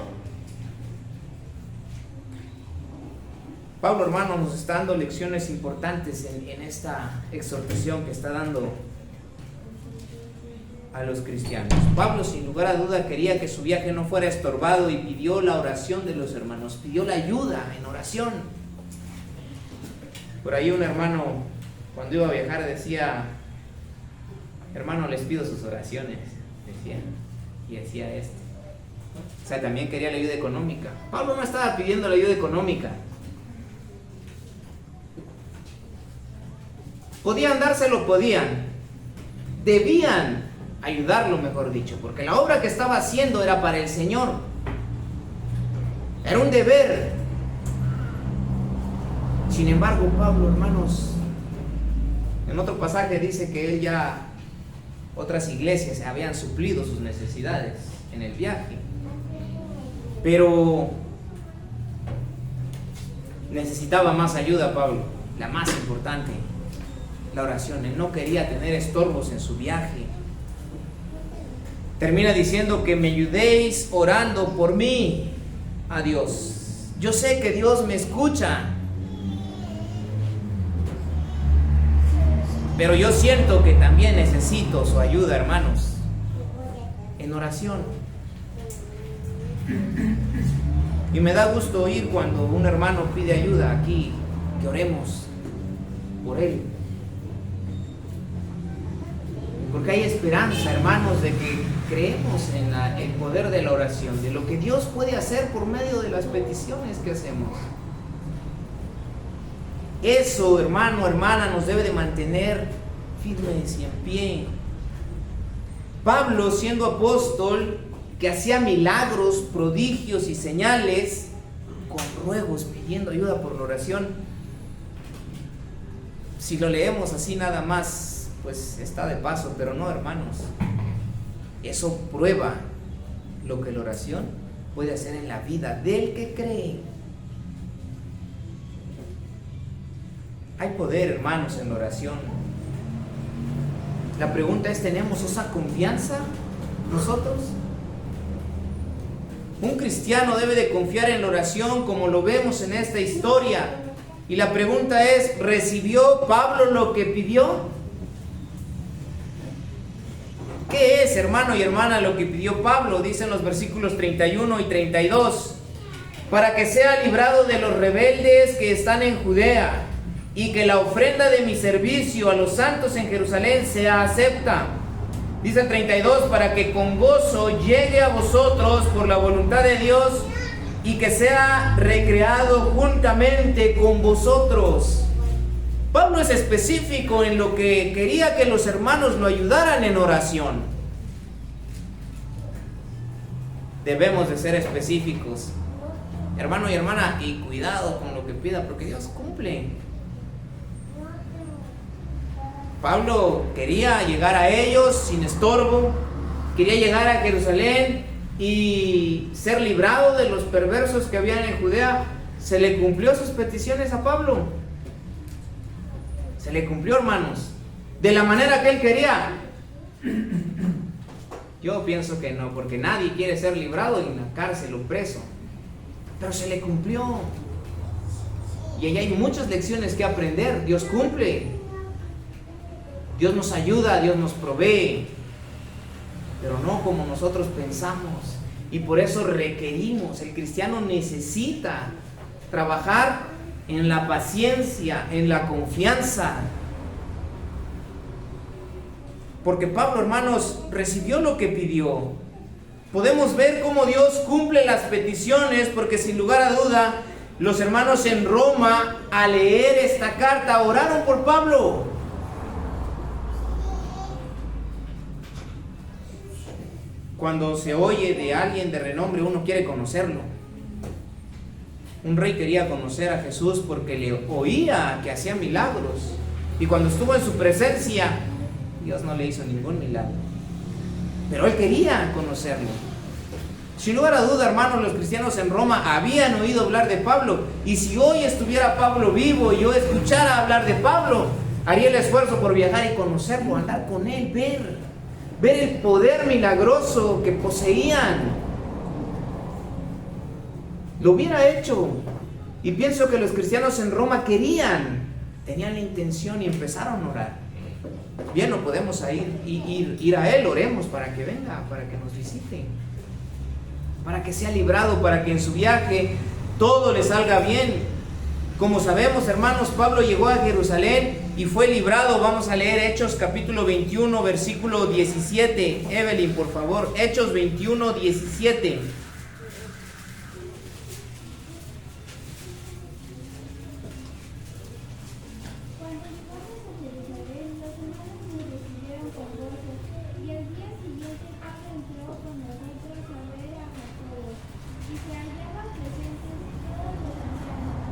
A: Pablo, hermano, nos está dando lecciones importantes en esta exhortación que está dando a los cristianos. Pablo, sin lugar a duda, quería que su viaje no fuera estorbado y pidió la oración de los hermanos, pidió la ayuda en oración. Por ahí un hermano, cuando iba a viajar, decía, hermano, les pido sus oraciones, decía, y decía esto. O sea, también quería la ayuda económica. Pablo no estaba pidiendo la ayuda económica. Podían dárselo, podían. Debían ayudarlo, mejor dicho, porque la obra que estaba haciendo era para el Señor. Era un deber. Sin embargo, Pablo, hermanos, en otro pasaje dice que él ya, otras iglesias habían suplido sus necesidades en el viaje. Pero necesitaba más ayuda, Pablo, la más importante, la oración. Él no quería tener estorbos en su viaje. Termina diciendo que me ayudéis orando por mí a Dios. Yo sé que Dios me escucha, pero yo siento que también necesito su ayuda, hermanos, en oración. Y me da gusto oír cuando un hermano pide ayuda aquí, que oremos por él. Porque hay esperanza, hermanos, de que creemos en el poder de la oración, de lo que Dios puede hacer por medio de las peticiones que hacemos. Eso, hermano, hermana, nos debe de mantener firmes y en pie. Pablo, siendo apóstol, que hacía milagros, prodigios y señales, con ruegos, pidiendo ayuda por la oración. Si lo leemos así nada más, pues está de paso, pero no, hermanos. Eso prueba lo que la oración puede hacer en la vida del que cree. Hay poder, hermanos, en la oración. La pregunta es, ¿tenemos esa confianza nosotros? Un cristiano debe de confiar en la oración como lo vemos en esta historia. Y la pregunta es, ¿recibió Pablo lo que pidió? ¿Qué es, hermano y hermana, lo que pidió Pablo? Dicen los versículos 31 y 32. Para que sea librado de los rebeldes que están en Judea, y que la ofrenda de mi servicio a los santos en Jerusalén sea acepta. Dice el 32, para que con gozo llegue a vosotros por la voluntad de Dios, y que sea recreado juntamente con vosotros. Pablo es específico en lo que quería que los hermanos lo ayudaran en oración. Debemos de ser específicos, hermano y hermana, y cuidado con lo que pida, porque Dios cumple. Pablo quería llegar a ellos sin estorbo, quería llegar a Jerusalén y ser librado de los perversos que habían en Judea. Se le cumplió sus peticiones a Pablo. Se le cumplió, hermanos, de la manera que él quería. Yo pienso que no, porque nadie quiere ser librado en la cárcel o preso. Pero se le cumplió. Y ahí hay muchas lecciones que aprender. Dios cumple. Dios nos ayuda, Dios nos provee. Pero no como nosotros pensamos. Y por eso requerimos, el cristiano necesita trabajar en la paciencia, en la confianza. Porque Pablo, hermanos, recibió lo que pidió. Podemos ver cómo Dios cumple las peticiones, porque sin lugar a duda, los hermanos en Roma, al leer esta carta, oraron por Pablo. Cuando se oye de alguien de renombre, uno quiere conocerlo. Un rey quería conocer a Jesús porque le oía que hacía milagros. Y cuando estuvo en su presencia, Dios no le hizo ningún milagro. Pero él quería conocerlo. Sin lugar a duda, hermanos, los cristianos en Roma habían oído hablar de Pablo. Y si hoy estuviera Pablo vivo y yo escuchara hablar de Pablo, haría el esfuerzo por viajar y conocerlo, andar con él, ver el poder milagroso que poseían. Lo hubiera hecho. Y pienso que los cristianos en Roma tenían la intención y empezaron a orar. Bien, no podemos ir a él, oremos para que venga, para que nos visite, para que sea librado, para que en su viaje todo le salga bien. Como sabemos, hermanos, Pablo llegó a Jerusalén y fue librado. Vamos a leer Hechos capítulo 21, versículo 17. Evelyn, por favor, Hechos 21, 17.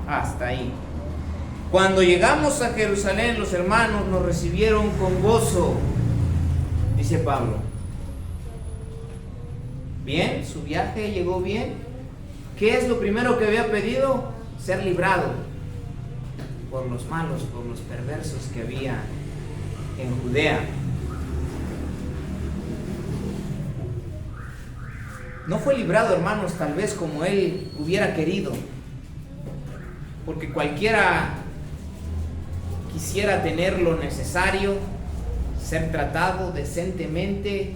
A: Hasta ahí. Cuando llegamos a Jerusalén, los hermanos nos recibieron con gozo, dice Pablo. Bien, su viaje llegó bien. ¿Qué es lo primero que había pedido? Ser librado por los malos, por los perversos que había en Judea. No fue librado, hermanos, tal vez como él hubiera querido, porque cualquiera quisiera tener lo necesario, ser tratado decentemente.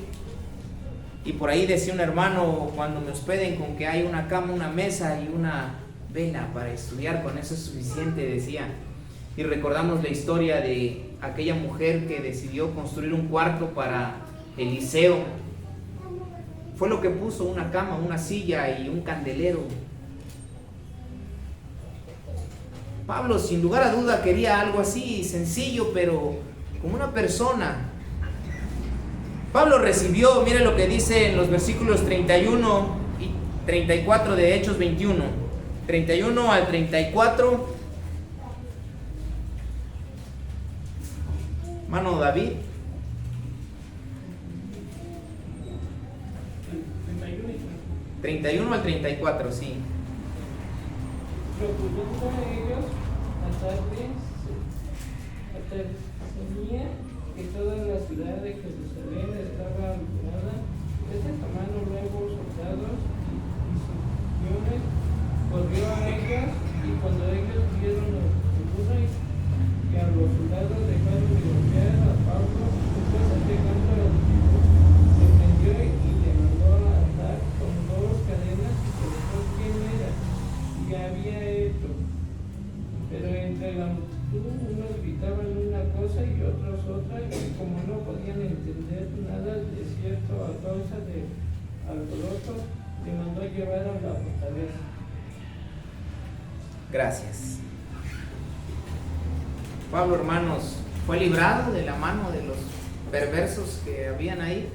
A: Y por ahí decía un hermano, cuando me hospeden con que hay una cama, una mesa y una vela para estudiar, con eso es suficiente, decía. Y recordamos la historia de aquella mujer que decidió construir un cuarto para Eliseo. Fue lo que puso: una cama, una silla y un candelero. Pablo, sin lugar a duda, quería algo así, sencillo, pero como una persona. Pablo recibió, mire lo que dice en los versículos 31 y 34 de Hechos 21. 31 al 34. Hermano David. 31 al 34, sí.
H: Procurando a ellos tenía que toda la ciudad de Jerusalén estaba alumbrada. Tomaron luego soldados y centuriones, corrió a ellas, y cuando ellos vieron los tribunos que a los soldados dejaron de golpear a Pablo, después llegando al tipo, se prendió y le mandó a atar con 2 cadenas y preguntó quién era y había hecho. Pero entre la multitud unos gritaban una cosa y otros otra, y como no podían entender nada de cierto a causa de alboroto, le mandó llevar a la fortaleza.
A: Gracias. Pablo, hermanos, fue librado de la mano de los perversos que habían ahí.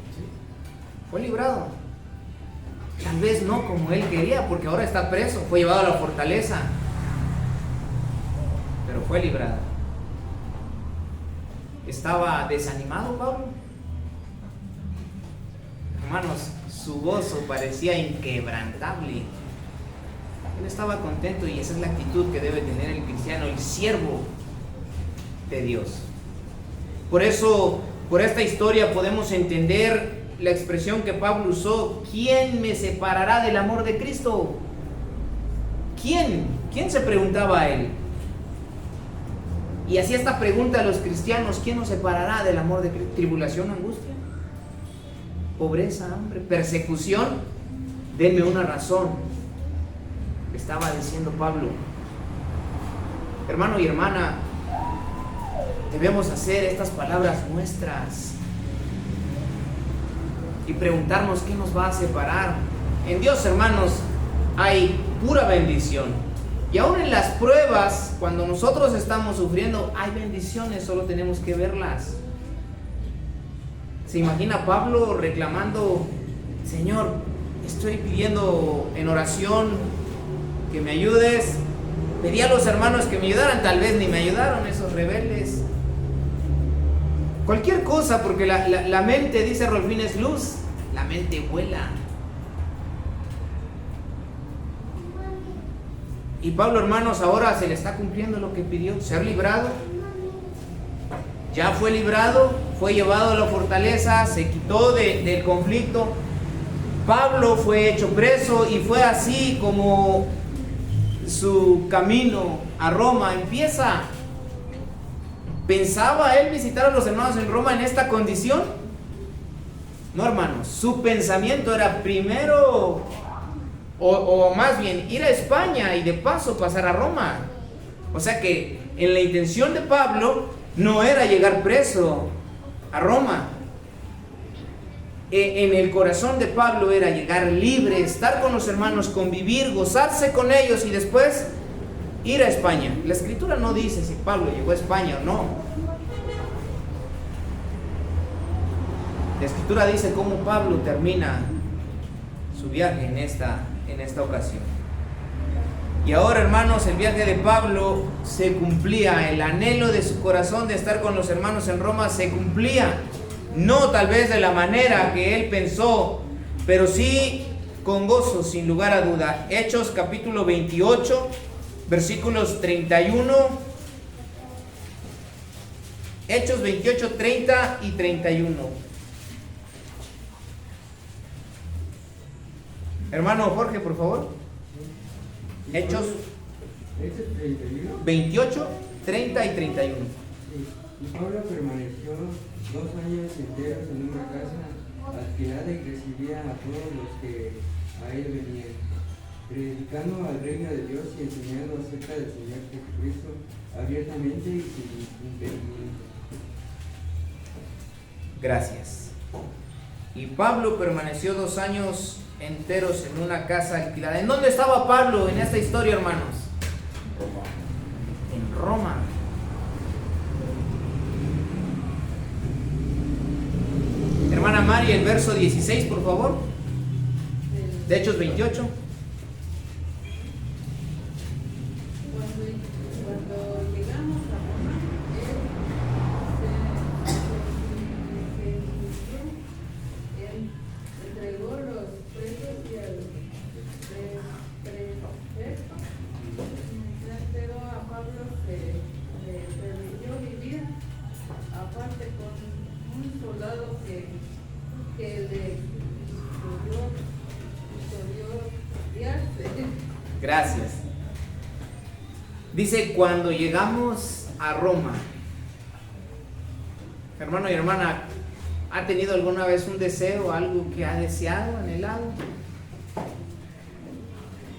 A: Fue librado. Tal vez no como él quería, porque ahora está preso. Fue llevado a la fortaleza, pero fue librado. ¿Estaba desanimado Pablo? Hermanos, su gozo parecía inquebrantable. Él estaba contento, y esa es la actitud que debe tener el cristiano, el siervo. de Dios. Por eso, por esta historia podemos entender la expresión que Pablo usó: ¿quién me separará del amor de Cristo? ¿Quién? ¿Quién se preguntaba a él? Y hacía esta pregunta a los cristianos: ¿quién nos separará del amor de Cristo? ¿Tribulación, angustia, pobreza, hambre, persecución? Denme una razón. Estaba diciendo Pablo. Hermano y hermana, debemos hacer estas palabras nuestras y preguntarnos qué nos va a separar. En Dios, hermanos, hay pura bendición. Y aún en las pruebas, cuando nosotros estamos sufriendo, hay bendiciones, solo tenemos que verlas. ¿Se imagina Pablo reclamando: Señor, estoy pidiendo en oración que me ayudes? Pedí a los hermanos que me ayudaran, tal vez ni me ayudaron esos rebeldes. Cualquier cosa, porque la mente, dice Rolfín, es luz, la mente vuela. Y Pablo, hermanos, ahora se le está cumpliendo lo que pidió: ser librado. Ya fue librado, fue llevado a la fortaleza, se quitó del conflicto. Pablo fue hecho preso y fue así como su camino a Roma empieza. ¿Pensaba él visitar a los hermanos en Roma en esta condición? No, hermanos, su pensamiento era primero, o más bien, ir a España y de paso pasar a Roma. O sea que en la intención de Pablo no era llegar preso a Roma. En el corazón de Pablo era llegar libre, estar con los hermanos, convivir, gozarse con ellos y después ir a España. La escritura no dice si Pablo llegó a España o no. La escritura dice cómo Pablo termina su viaje en esta ocasión. Y ahora, hermanos, el viaje de Pablo se cumplía. El anhelo de su corazón de estar con los hermanos en Roma se cumplía. No tal vez de la manera que él pensó, pero sí con gozo, sin lugar a duda. Hechos capítulo 28, versículos 31. Hechos 28, 30 y 31. Hermano Jorge, por favor. Hechos 28, 30 y 31.
I: Y Pablo permaneció 2 años enteros en una casa alquilada y recibía a todos los que a él venían, predicando al reino de Dios y enseñando acerca del Señor Jesucristo abiertamente y sin impedimento.
A: Gracias. Y Pablo permaneció 2 años enteros en una casa alquilada. ¿En dónde estaba Pablo en esta historia, hermanos? En Roma. Hermana Mari, el verso 16, por favor, de Hechos 28.
D: Cuando llegamos a Roma, él entregó los presos y al prefecto. Pero a Pablo se le permitió vivir aparte con un soldado que le custodiarse.
A: Gracias. Dice, cuando llegamos a Roma. Hermano y hermana, ¿ha tenido alguna vez un deseo, algo que ha deseado, anhelado?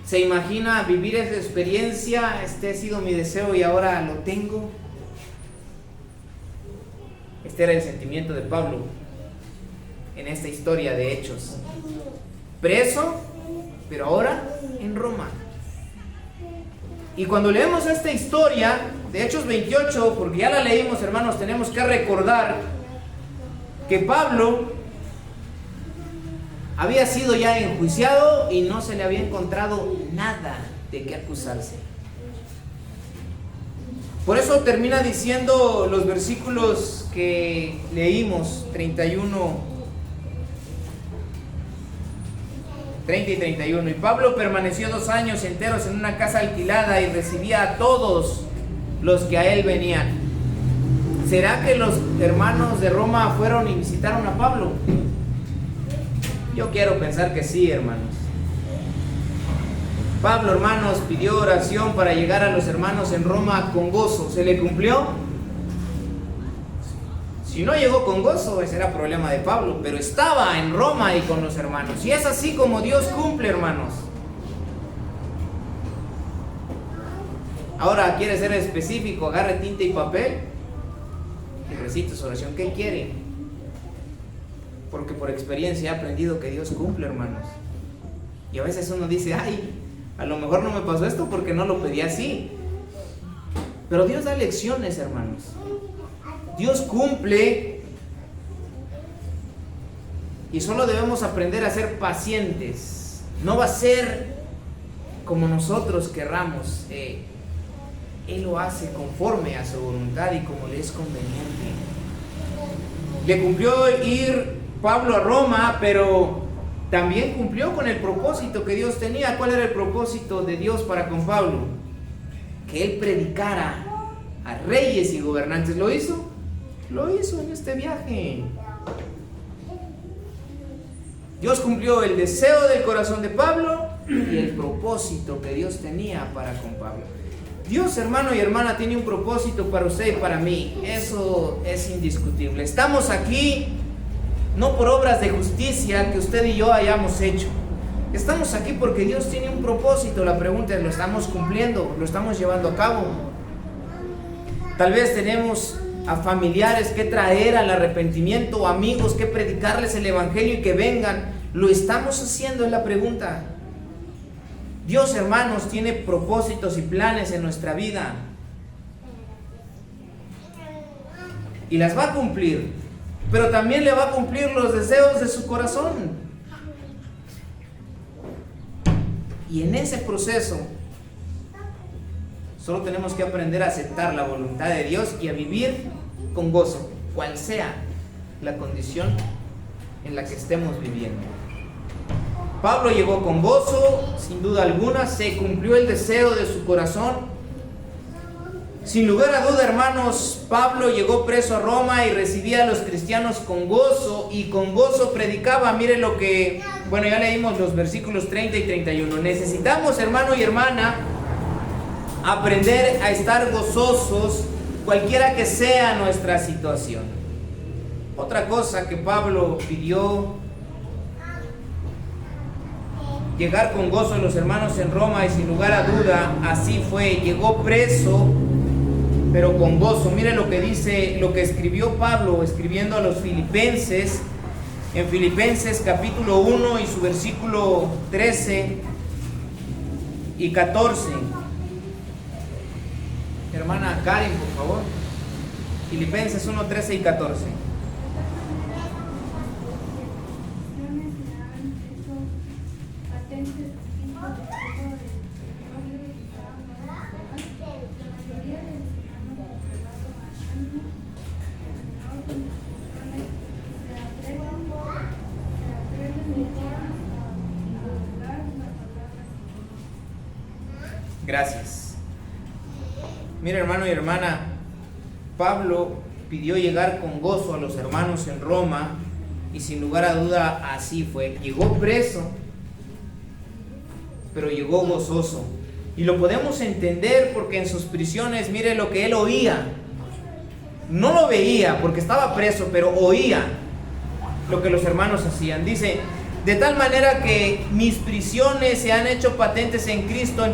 A: ¿Se imagina vivir esa experiencia? Este ha sido mi deseo y ahora lo tengo. Este era el sentimiento de Pablo en esta historia de Hechos. Preso, pero ahora en Roma. Y cuando leemos esta historia de Hechos 28, porque ya la leímos, hermanos, tenemos que recordar que Pablo había sido ya enjuiciado y no se le había encontrado nada de qué acusarse. Por eso termina diciendo los versículos que leímos, 31, 30 y 31. Y Pablo permaneció 2 años enteros en una casa alquilada y recibía a todos los que a él venían. ¿Será que los hermanos de Roma fueron y visitaron a Pablo? Yo quiero pensar que sí, hermanos. Pablo, hermanos, pidió oración para llegar a los hermanos en Roma con gozo. ¿Se le cumplió? Si no llegó con gozo, ese era problema de Pablo, pero estaba en Roma y con los hermanos. Y es así como Dios cumple, hermanos. Ahora, ¿quiere ser específico? Agarre tinta y papel y recite su oración. ¿Qué quiere? Porque por experiencia he aprendido que Dios cumple, hermanos. Y a veces uno dice, ay, a lo mejor no me pasó esto porque no lo pedí así. Pero Dios da lecciones, hermanos. Dios cumple. Y solo debemos aprender a ser pacientes. No va a ser como nosotros querramos. Él lo hace conforme a su voluntad y como le es conveniente. Le cumplió ir Pablo a Roma, pero también cumplió con el propósito que Dios tenía. ¿Cuál era el propósito de Dios para con Pablo? Que él predicara a reyes y gobernantes. ¿Lo hizo? Lo hizo en este viaje. Dios cumplió el deseo del corazón de Pablo y el propósito que Dios tenía para con Pablo. Dios, hermano y hermana, tiene un propósito para usted y para mí. Eso es indiscutible. Estamos aquí no por obras de justicia que usted y yo hayamos hecho. Estamos aquí porque Dios tiene un propósito. La pregunta es, ¿lo estamos cumpliendo? ¿Lo estamos llevando a cabo? Tal vez tenemos a familiares que traer al arrepentimiento, o amigos que predicarles el evangelio y que vengan. ¿Lo estamos haciendo? Es la pregunta. Dios, hermanos, tiene propósitos y planes en nuestra vida y las va a cumplir, pero también le va a cumplir los deseos de su corazón. Y en ese proceso solo tenemos que aprender a aceptar la voluntad de Dios y a vivir con gozo, cual sea la condición en la que estemos viviendo. Pablo llegó con gozo, sin duda alguna, se cumplió el deseo de su corazón. Sin lugar a duda, hermanos, Pablo llegó preso a Roma y recibía a los cristianos con gozo, y con gozo predicaba. Mire lo que, bueno, ya leímos los versículos 30 y 31. Necesitamos, hermano y hermana, aprender a estar gozosos, cualquiera que sea nuestra situación. Otra cosa que Pablo pidió, llegar con gozo a los hermanos en Roma, y sin lugar a duda así fue. Llegó preso, pero con gozo. Mire lo que dice, lo que escribió Pablo escribiendo a los filipenses, en Filipenses capítulo 1 y su versículo 13 y 14. Hermana Karen, por favor. Filipenses 1, 13 y 14. Gracias. Mira, hermano y hermana, Pablo pidió llegar con gozo a los hermanos en Roma, y sin lugar a duda así fue. Llegó preso, pero llegó gozoso. Y lo podemos entender porque en sus prisiones, mire lo que él oía. No lo veía porque estaba preso, pero oía lo que los hermanos hacían. Dice: de tal manera que mis prisiones se han hecho patentes en Cristo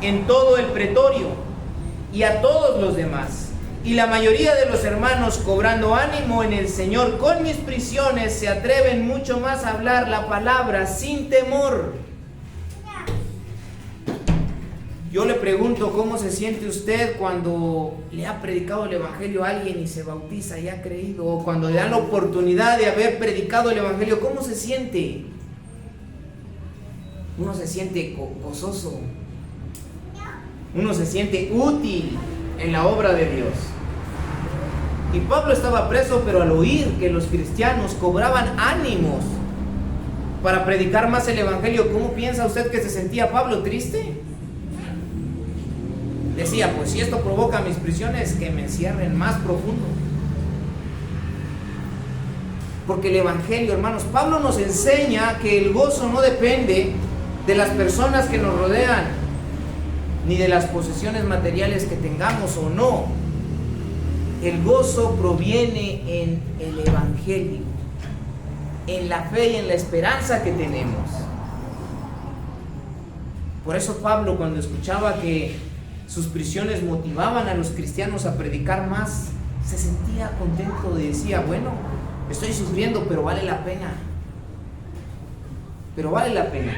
A: en todo el pretorio y a todos los demás. Y la mayoría de los hermanos, cobrando ánimo en el Señor con mis prisiones, se atreven mucho más a hablar la palabra sin temor. Yo le pregunto, ¿cómo se siente usted cuando le ha predicado el evangelio a alguien y se bautiza y ha creído? O cuando le dan la oportunidad de haber predicado el evangelio, ¿cómo se siente? Uno se siente gozoso. Uno se siente útil en la obra de Dios. Y Pablo estaba preso, pero al oír que los cristianos cobraban ánimos para predicar más el evangelio, ¿cómo piensa usted que se sentía Pablo? ¿Triste? Decía, pues si esto provoca mis prisiones, que me encierren más profundo. Porque el Evangelio, hermanos, Pablo nos enseña que el gozo no depende de las personas que nos rodean, ni de las posesiones materiales que tengamos o no. El gozo proviene en el Evangelio, en la fe y en la esperanza que tenemos. Por eso Pablo, cuando escuchaba que sus prisiones motivaban a los cristianos a predicar más, se sentía contento y decía, bueno, estoy sufriendo, pero vale la pena. Pero vale la pena.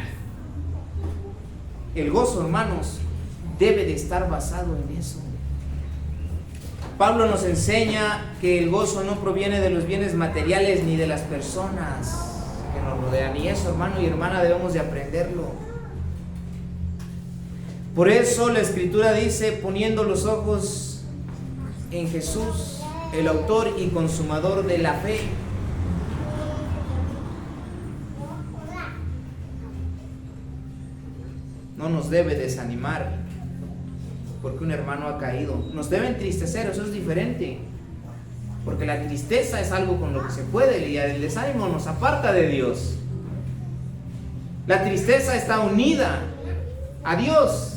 A: El gozo, hermanos, debe de estar basado en eso. Pablo nos enseña que el gozo no proviene de los bienes materiales ni de las personas que nos rodean. Y eso, hermano y hermana, debemos de aprenderlo. Por eso la Escritura dice, poniendo los ojos en Jesús, el autor y consumador de la fe. No nos debe desanimar porque un hermano ha caído. Nos debe entristecer, eso es diferente. Porque la tristeza es algo con lo que se puede lidiar. El desánimo nos aparta de Dios. La tristeza está unida a Dios.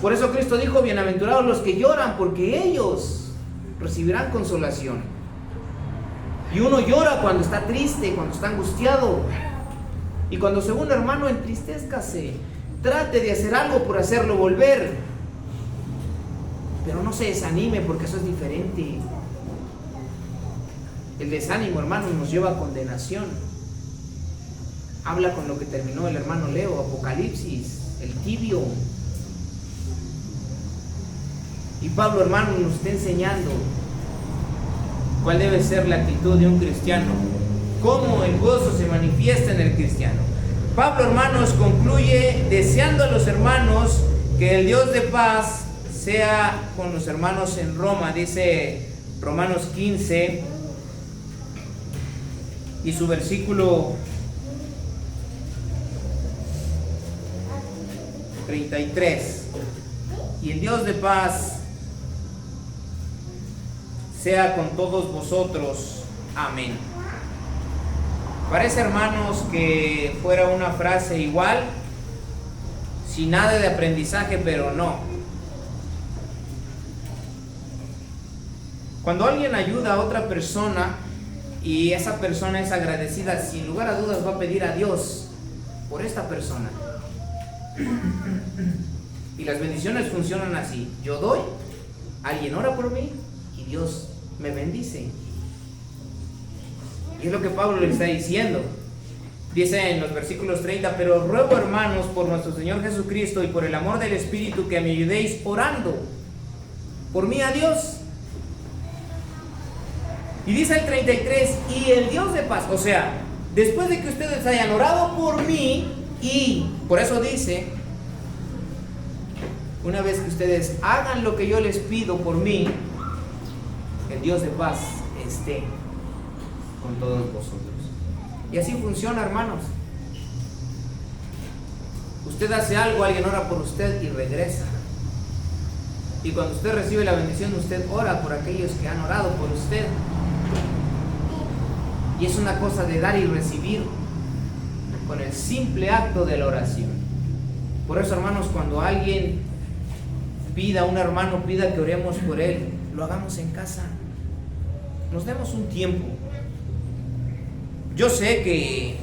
A: Por eso Cristo dijo, bienaventurados los que lloran, porque ellos recibirán consolación. Y uno llora cuando está triste, cuando está angustiado. Y cuando se une, hermano, entristezcase. Trate de hacer algo por hacerlo volver. Pero no se desanime, porque eso es diferente. El desánimo, hermano, nos lleva a condenación. Habla con lo que terminó el hermano Leo, Apocalipsis, el tibio. Y Pablo, hermano, nos está enseñando cuál debe ser la actitud de un cristiano, cómo el gozo se manifiesta en el cristiano. Pablo, hermanos, concluye deseando a los hermanos que el Dios de paz sea con los hermanos en Roma. Dice Romanos 15 y su versículo 33. Y el Dios de paz sea con todos vosotros. Amén. Parece, hermanos, que fuera una frase igual, sin nada de aprendizaje, pero no. Cuando alguien ayuda a otra persona y esa persona es agradecida, sin lugar a dudas va a pedir a Dios por esta persona. Y las bendiciones funcionan así. Yo doy, alguien ora por mí y Dios me bendice. Y es lo que Pablo le está diciendo. Dice en los versículos 30, pero ruego, hermanos, por nuestro Señor Jesucristo y por el amor del Espíritu, que me ayudéis orando por mí a Dios. Y dice el 33, y el Dios de paz, o sea, después de que ustedes hayan orado por mí, y por eso dice, una vez que ustedes hagan lo que yo les pido por mí, el Dios de paz esté con todos vosotros. Y así funciona, hermanos. Usted hace algo, alguien ora por usted y regresa. Y cuando usted recibe la bendición, usted ora por aquellos que han orado por usted. Y es una cosa de dar y recibir con el simple acto de la oración. Por eso, hermanos, cuando alguien pida, un hermano pida que oremos por él, lo hagamos en casa. Nos demos un tiempo. Yo sé que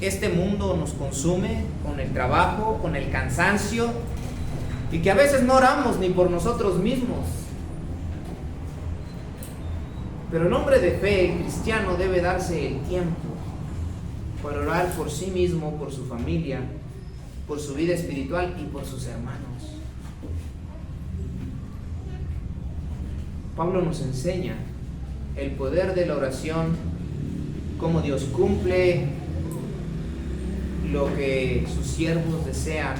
A: este mundo nos consume con el trabajo, con el cansancio, y que a veces no oramos ni por nosotros mismos. Pero el hombre de fe, el cristiano, debe darse el tiempo para orar por sí mismo, por su familia, por su vida espiritual y por sus hermanos. Pablo nos enseña el poder de la oración, cómo Dios cumple lo que sus siervos desean,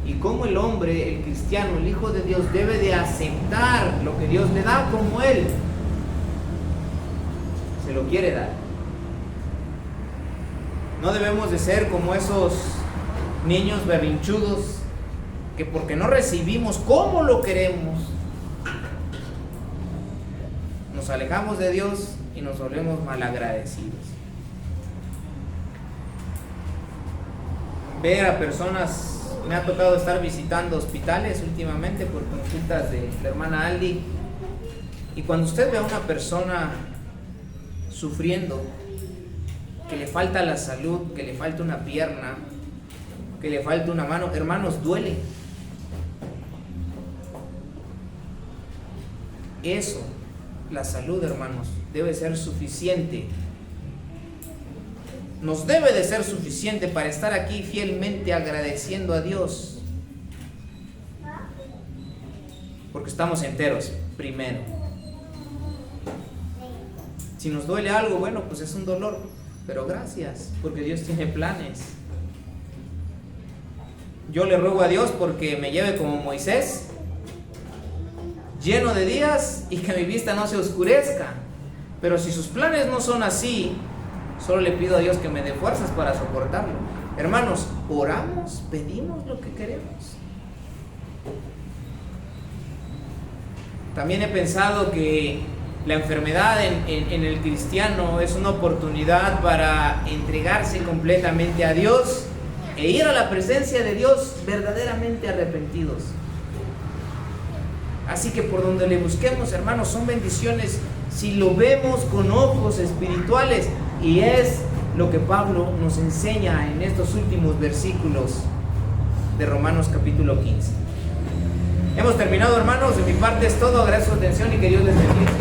A: y cómo el hombre, el cristiano, el Hijo de Dios, debe de aceptar lo que Dios le da como Él se lo quiere dar. No debemos de ser como esos niños berrinchudos que porque no recibimos como lo queremos, nos alejamos de Dios y nos volvemos malagradecidos. Ver a personas, me ha tocado estar visitando hospitales últimamente por consultas de la hermana Aldi, y cuando usted ve a una persona sufriendo, que le falta la salud, que le falta una pierna, que le falta una mano, hermanos, duele. Eso, la salud, hermanos, debe ser suficiente. Nos debe de ser suficiente para estar aquí fielmente agradeciendo a Dios, porque estamos enteros, primero. Si nos duele algo, bueno, pues es un dolor, pero gracias, porque Dios tiene planes. Yo le ruego a Dios porque me lleve como Moisés, lleno de días, y que mi vista no se oscurezca. Pero si sus planes no son así, solo le pido a Dios que me dé fuerzas para soportarlo. Hermanos, oramos, pedimos lo que queremos. También he pensado que la enfermedad en el cristiano es una oportunidad para entregarse completamente a Dios e ir a la presencia de Dios verdaderamente arrepentidos. Así que por donde le busquemos, hermanos, son bendiciones si lo vemos con ojos espirituales, y es lo que Pablo nos enseña en estos últimos versículos de Romanos capítulo 15. Hemos terminado, hermanos. De mi parte es todo. Agradezco su atención y que Dios les bendiga.